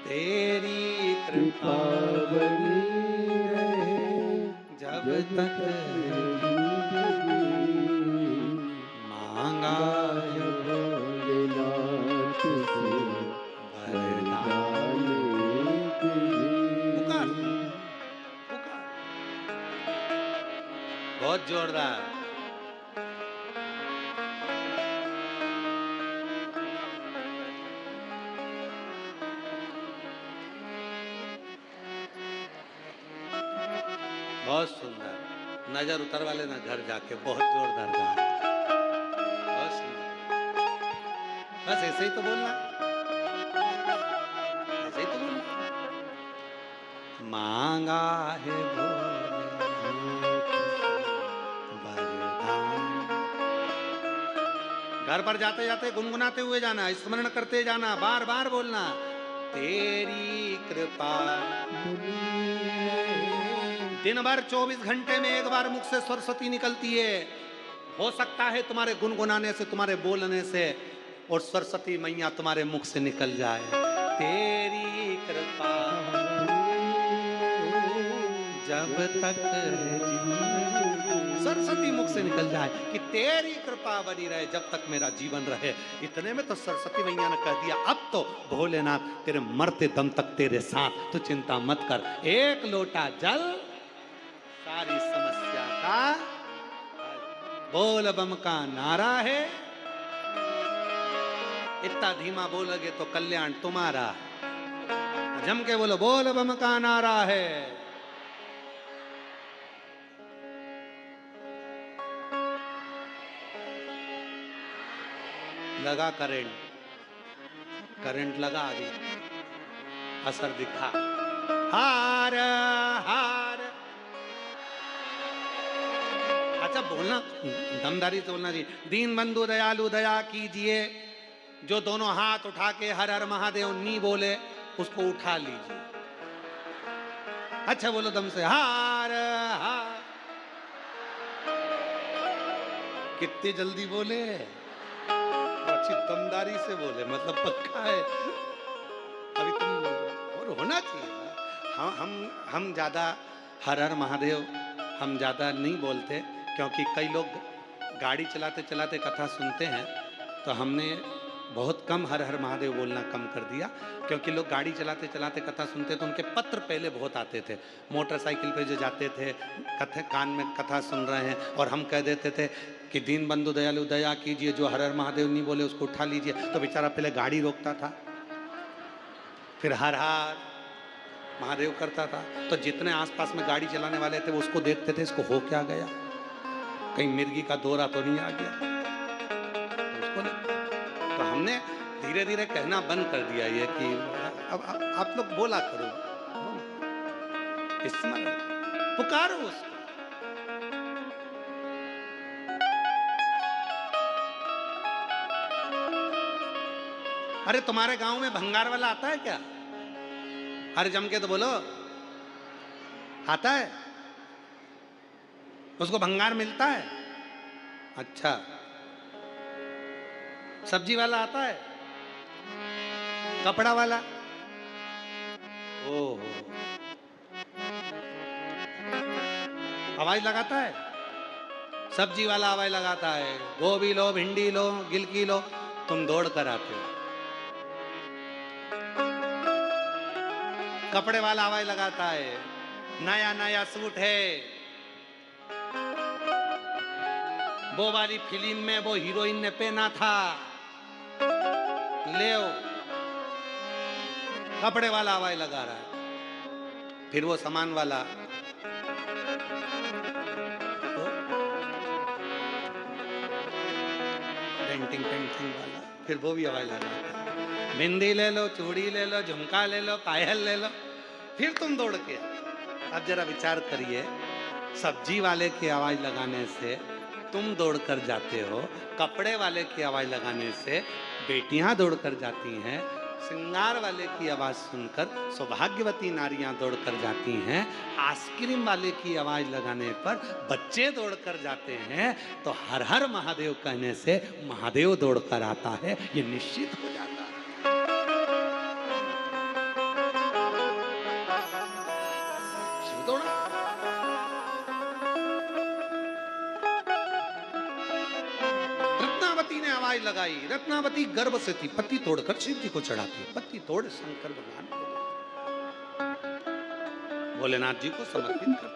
तेरी कृपा बनी रहे जब तक मांगा है भोलेनाथ से वरदान। पुकार पुकार, बहुत जोरदार। बहुत सुंदर, नजर उतर वाले ना घर जाके, बहुत जोरदार गाना, बहुत सुंदर। बस ऐसे ही तो बोलना, ऐसे ही तो बोलना। मांगा है भोलेनाथ वरदान। घर पर जाते जाते गुनगुनाते हुए जाना, स्मरण करते जाना, बार बार बोलना, तेरी कृपा। दिन भर 24 घंटे में एक बार मुख से सरस्वती निकलती है। हो सकता है तुम्हारे गुनगुनाने से, तुम्हारे बोलने से और सरस्वती मैया तुम्हारे मुख से निकल जाए। तेरी कृपा जब तक सरस्वती मुख से निकल जाए कि तेरी कृपा बनी रहे जब तक मेरा जीवन रहे। इतने में तो सरस्वती मैया ने कह दिया, अब तो भोलेनाथ तेरे मरते दम तक तेरे साथ, तो चिंता मत कर। एक लोटा जल सारी समस्या का, बोल बम का नारा है। इतना धीमा बोलोगे तो कल्याण तुम्हारा। जम के बोलो, बोल बम का नारा है। लगा करंट, करंट लगा, अभी असर दिखा। हार हार, अच्छा बोलना, दमदारी से बोलना जी। दीन बंधु दयालु दया कीजिए। जो दोनों हाथ उठा के हर हर महादेव नी बोले उसको उठा लीजिए। अच्छा बोलो दम से, हार हार। कितनी जल्दी बोले, अच्छी दमदारी से बोले, मतलब पक्का है। अभी तुम और होना चाहिए ना। हम ज्यादा हर हर महादेव हम ज्यादा नहीं बोलते, क्योंकि कई लोग गाड़ी चलाते चलाते कथा सुनते हैं, तो हमने बहुत कम हर हर महादेव बोलना कम कर दिया। क्योंकि लोग गाड़ी चलाते चलाते कथा सुनते तो उनके पत्र पहले बहुत आते थे। मोटरसाइकिल पे जो जाते थे, कथा कान में कथा सुन रहे हैं, और हम कह देते थे कि दीन बंधु दयालु दया कीजिए, जो हर हर महादेव नहीं बोले उसको उठा लीजिए, तो बेचारा पहले गाड़ी रोकता था, फिर हर हर महादेव करता था। तो जितने आसपास में गाड़ी चलाने वाले थे वो उसको देखते थे, इसको हो क्या गया, कहीं मिर्गी का दौरा तो नहीं आ गया। तो हमने धीरे धीरे कहना बंद कर दिया ये कि अब आप लोग बोला करो, स्मरण पुकारो उसको। अरे तुम्हारे गांव में भंगार वाला आता है क्या? अरे जम के तो बोलो, आता है? उसको भंगार मिलता है? अच्छा, सब्जी वाला आता है? कपड़ा वाला? ओहो, आवाज लगाता है? सब्जी वाला आवाज लगाता है, गोभी लो, भिंडी लो, गिलकी लो, तुम दौड़ कर आते हो। कपड़े वाला आवाज लगाता है, नया नया सूट है, वो वाली फिल्म में वो हीरोइन ने पहना था, ले आओ। कपड़े वाला आवाज लगा रहा है। फिर वो सामान वाला, पेंटिंग वाला, फिर वो भी आवाज लगाता है, बिंदी ले लो, चूड़ी ले लो, झुमका ले लो, पायल ले लो, फिर तुम दौड़ के। अब जरा विचार करिए, सब्जी वाले की आवाज लगाने से तुम दौड़ कर जाते हो, कपड़े वाले की आवाज लगाने से बेटियां दौड़ कर जाती हैं, श्रृंगार वाले की आवाज सुनकर सौभाग्यवती नारियां दौड़ कर जाती हैं, आइसक्रीम वाले की आवाज लगाने पर बच्चे दौड़ कर जाते हैं, तो हर हर महादेव कहने से महादेव दौड़ कर आता है, ये निश्चित हो जाता है। शिव दौड़ा। रत्नावती ने आवाज लगाई, रत्नावती गर्भ से थी, पत्ती तोड़कर शिव जी को चढ़ाती, पत्ती तोड़ शंकर भगवान को भोलेनाथ जी को समर्पित कर।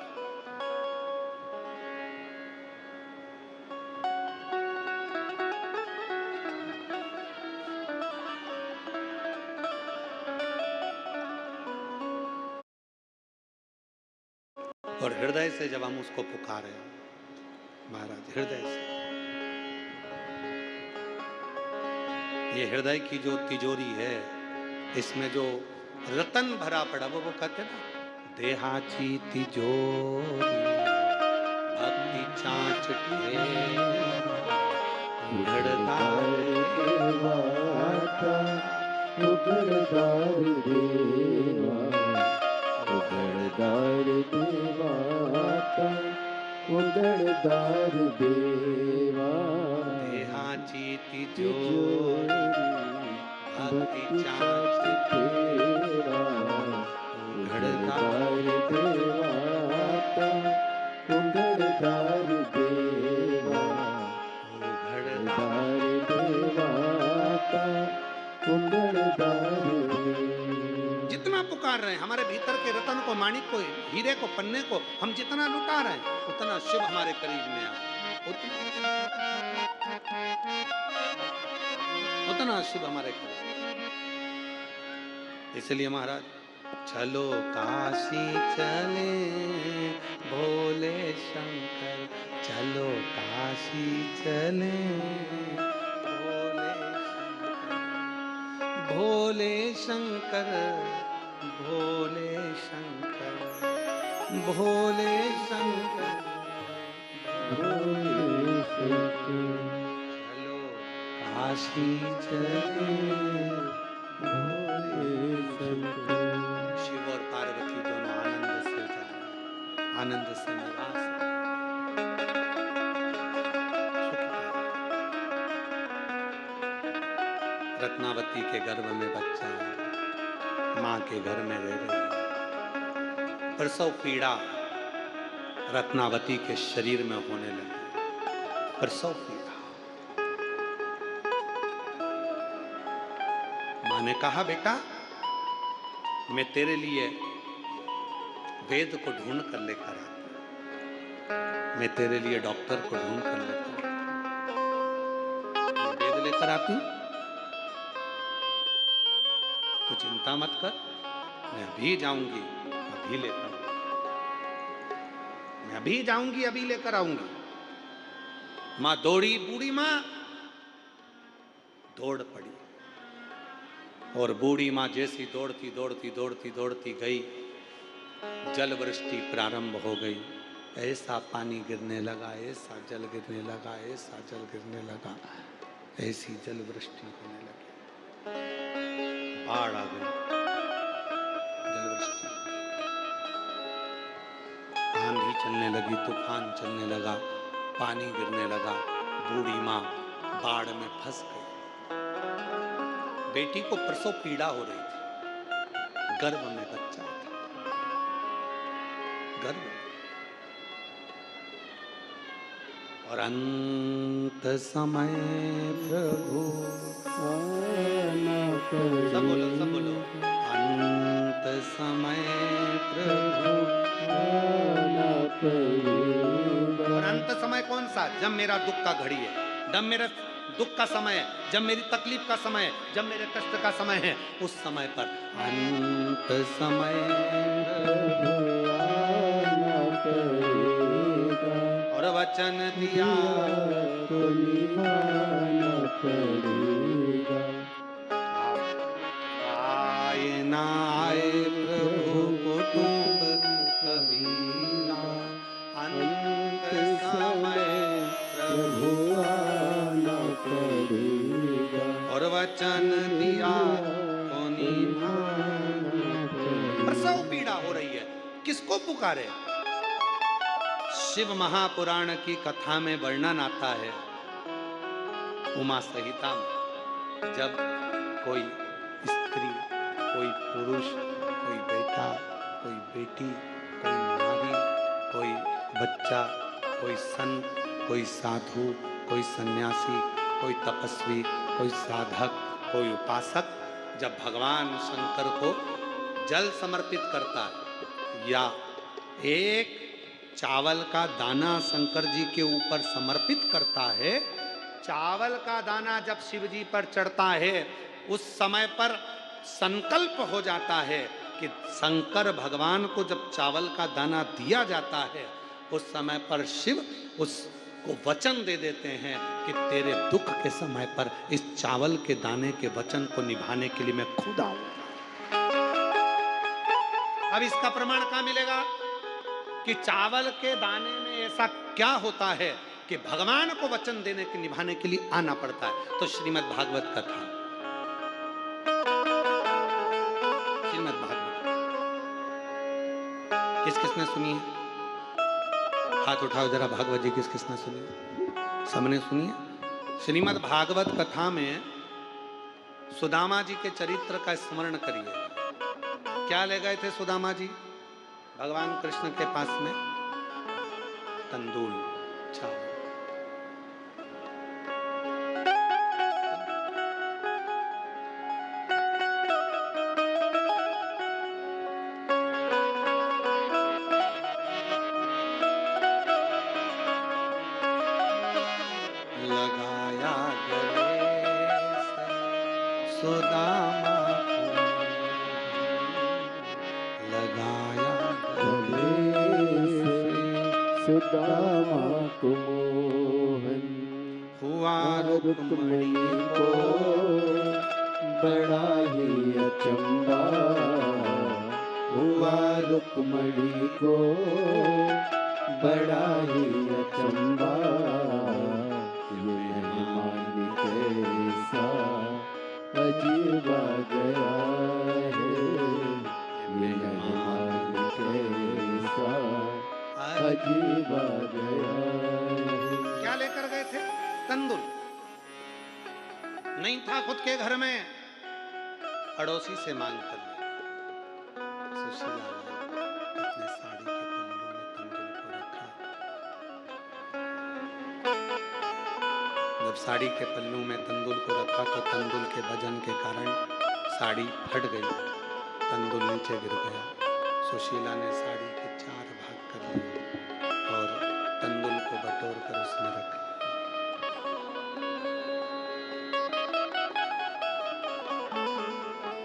और हृदय से जब हम उसको पुकारे महाराज, हृदय से, ये हृदय की जो तिजोरी है, इसमें जो रतन भरा पड़ा, वो कहते ना, देहाची तिजोरी भक्ति चाँच उघड़दार देवाता, उघड़दार देवा, उघड़दार देवाता, उघड़दार देवा। देहाची तिजोरी भक्ति चाँच तेरा, उघड़दार देवाता, उघड़दार देवा, उघड़दार देवाता, उघड़दार देवा। जितना पुकार रहे हैं, हमारे भीतर के रतन को, माणिक को, हीरे को, पन्ने को हम जितना लुटा रहे हैं, उतना शिव हमारे करीब में आ, उतना शिव हमारे करीब। इसलिए महाराज, चलो काशी चले भोले शंकर, चलो काशी चले भोले शंकर, भोले शंकर, भोले शंकर, भोले शंकर, चलो काशी चले भोले शंकर। शिव और पार्वती दोनों आनंद से जा रहे हैं, आनंद से निवास। रत्नावती के गर्भ में बच्चा है, माँ के घर में रह रही है। प्रसव पीड़ा रत्नावती के शरीर में होने लगी, प्रसव पीड़ा। माँ ने कहा, बेटा मैं तेरे लिए वेद को ढूंढ कर लेकर आती, मैं तेरे लिए डॉक्टर को ढूंढ कर लेकर आती, वेद लेकर आती, तो चिंता मत कर, मैं अभी जाऊंगी, अभी लेकर आऊंगी, मैं अभी जाऊंगी, अभी लेकर आऊंगी। मां दौड़ी, बूढ़ी मां दौड़ पड़ी, और बूढ़ी मां जैसी दौड़ती दौड़ती दौड़ती दौड़ती गई, जल वृष्टि प्रारंभ हो गई। ऐसा पानी गिरने लगा, ऐसा जल गिरने लगा, ऐसा जल गिरने लगा, ऐसी जल वृष्टि होने लगी, बाढ़ आ गई, जल वृष्टि, आंधी चलने लगी, तूफान चलने लगा, पानी गिरने लगा, बूढ़ी माँ बाढ़ में फंस गई। बेटी को प्रसव पीड़ा हो रही थी, गर्भ में बच्चा था, गर्भ में, और अंत समय प्रभु आना सब बोलो सब पड़ेगा, बोलो। अंत समय प्रभु। आना पड़ेगा। और अंत समय कौन सा? जब मेरा दुख का घड़ी है, जब मेरे दुख का समय है, जब मेरी तकलीफ का समय है, जब मेरे कष्ट का समय है, उस समय पर अंत समय प्रभु आना पड़ेगा, और वचन दिया तो निभाना पड़ेगा। आए ना आए प्रभु कुटुंब कबीला, अंत समय प्रभु आना पड़ेगा, और वचन दिया तो निभाना। प्रसव पीड़ा हो रही है, किसको पुकारे? शिव महापुराण की कथा में वर्णन आता है, उमा संहिता में, जब कोई स्त्री, कोई पुरुष, कोई बेटा, कोई बेटी, कोई नारी, कोई बच्चा, कोई संत, कोई साधु, कोई सन्यासी, कोई तपस्वी, कोई साधक, कोई उपासक जब भगवान शंकर को जल समर्पित करता है या एक चावल का दाना शंकर जी के ऊपर समर्पित करता है, चावल का दाना जब शिव जी पर चढ़ता है, उस समय पर संकल्प हो जाता है कि शंकर भगवान को जब चावल का दाना दिया जाता है, उस समय पर शिव उसको वचन दे देते हैं कि तेरे दुख के समय पर इस चावल के दाने के वचन को निभाने के लिए मैं खुद आऊंगा। अब इसका प्रमाण कहां मिलेगा कि चावल के दाने में ऐसा क्या होता है कि भगवान को वचन देने के निभाने के लिए आना पड़ता है? तो श्रीमद् भागवत कथा, श्रीमद् भागवत किस किसने सुनी है? हाथ उठाओ जरा, भागवत जी किस किसने सुनी? सबने सुनी है। श्रीमद् भागवत कथा में सुदामा जी के चरित्र का स्मरण करिए। क्या ले गए थे सुदामा जी भगवान कृष्ण के पास में? तंदूल, चावल। लगाया गले से सुदामा को, लगाया गले से सुदामा को मोहन, हुआ रुक्मणी को बड़ा ही अचंबा, हुआ रुक्मणी को बड़ा ही अचंबा। ये मेहमान कैसा अजीबा गया है, ये मेहमान कैसा अजीबा गया है। क्या लेकर गए थे? तंदूल। नहीं था खुद के घर में, पड़ोसी से मांग कर लिया। सुशीला ने अपने साड़ी के पल्लू में तंदूल को रखा। जब साड़ी के पल्लू में तंदूल को रखा तो तंदूल के वजन के कारण साड़ी फट गई, तंदूल नीचे गिर गया। सुशीला ने साड़ी के 4 भाग कर लिए और तंदूल को बटोर कर उसमें रख लिया।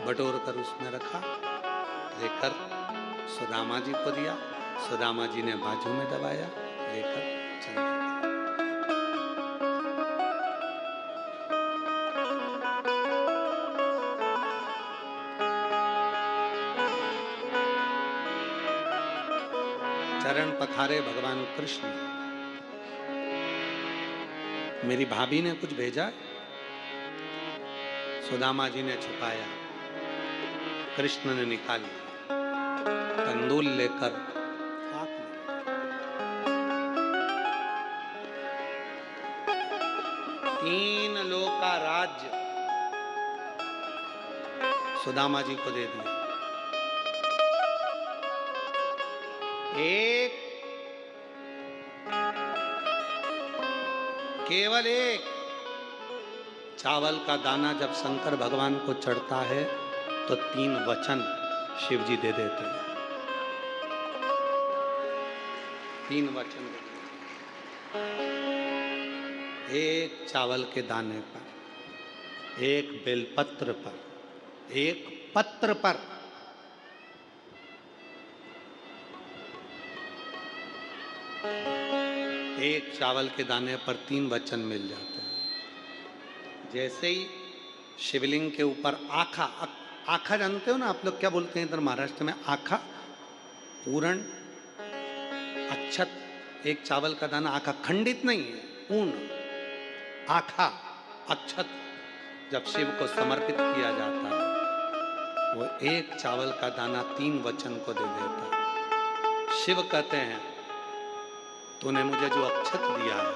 बटोर कर उसमें रखा, लेकर सुदामा जी को दिया। सुदामा जी ने बाजू में दबाया, लेकर चल दिया। चरण पखारे भगवान कृष्ण। मेरी भाभी ने कुछ भेजा, सुदामा जी ने छुपाया, कृष्ण ने निकाली, तंदूल लेकर हाथ में 3 लोक का राज्य सुदामा जी को दे दिया। एक केवल एक चावल का दाना जब शंकर भगवान को चढ़ता है तो 3 वचन शिव जी दे देते हैं। 3 वचन देते हैं। एक चावल के दाने पर, एक बेलपत्र पर, एक पत्र पर, एक चावल के दाने पर 3 वचन मिल जाते हैं। जैसे ही शिवलिंग के ऊपर आखा, आखा जानते हो ना आप लोग, क्या बोलते हैं इधर महाराष्ट्र में? आखा, पूरण, अक्षत, एक चावल का दाना आखा, खंडित नहीं है, पूर्ण आखा अक्षत जब शिव को समर्पित किया जाता है, वो एक चावल का दाना 3 वचन को दे देता है। शिव कहते हैं तूने मुझे जो अक्षत दिया है,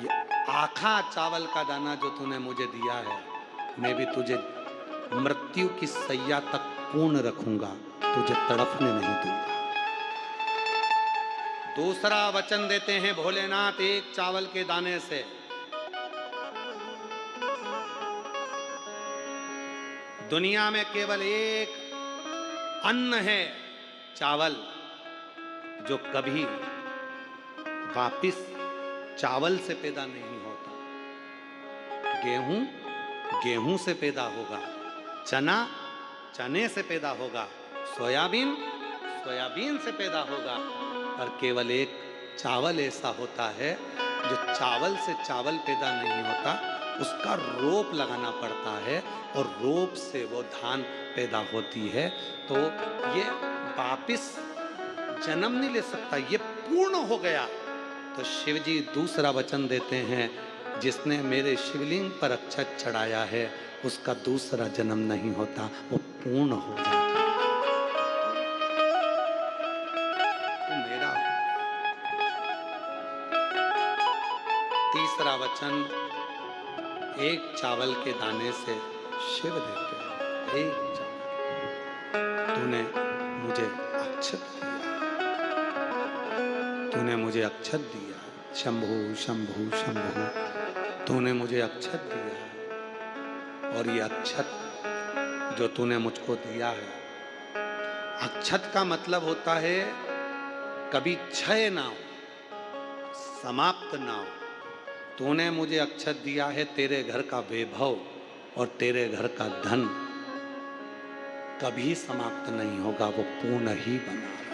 ये आखा चावल का दाना जो तूने मुझे दिया है, मैं भी तुझे मृत्यु की सैया तक पूर्ण रखूंगा, तुझे तड़पने नहीं दूंगा। दूसरा वचन देते हैं भोलेनाथ एक चावल के दाने से। दुनिया में केवल एक अन्न है, चावल, जो कभी वापिस चावल से पैदा नहीं होता। गेहूं गेहूं से पैदा होगा, चना चने से पैदा होगा, सोयाबीन सोयाबीन से पैदा होगा, पर केवल एक चावल ऐसा होता है जो चावल से चावल पैदा नहीं होता, उसका रोप लगाना पड़ता है और रोप से वो धान पैदा होती है। तो ये वापिस जन्म नहीं ले सकता, ये पूर्ण हो गया। तो शिव जी दूसरा वचन देते हैं, जिसने मेरे शिवलिंग पर अक्षत चढ़ाया है उसका दूसरा जन्म नहीं होता, वो पूर्ण हो जाता है। वो मेरा। तीसरा वचन एक चावल के दाने से शिव देते हैं। एक चावल, तूने मुझे अक्षत दिया, तूने मुझे अक्षत दिया, शंभु शंभु शंभु, तूने मुझे अक्षत दिया है। और ये अक्षत जो तूने मुझको दिया है, अक्षत का मतलब होता है कभी क्षय ना हो, समाप्त ना हो। तूने मुझे अक्षत दिया है, तेरे घर का वैभव और तेरे घर का धन कभी समाप्त नहीं होगा, वो पूर्ण ही बना रहेगा।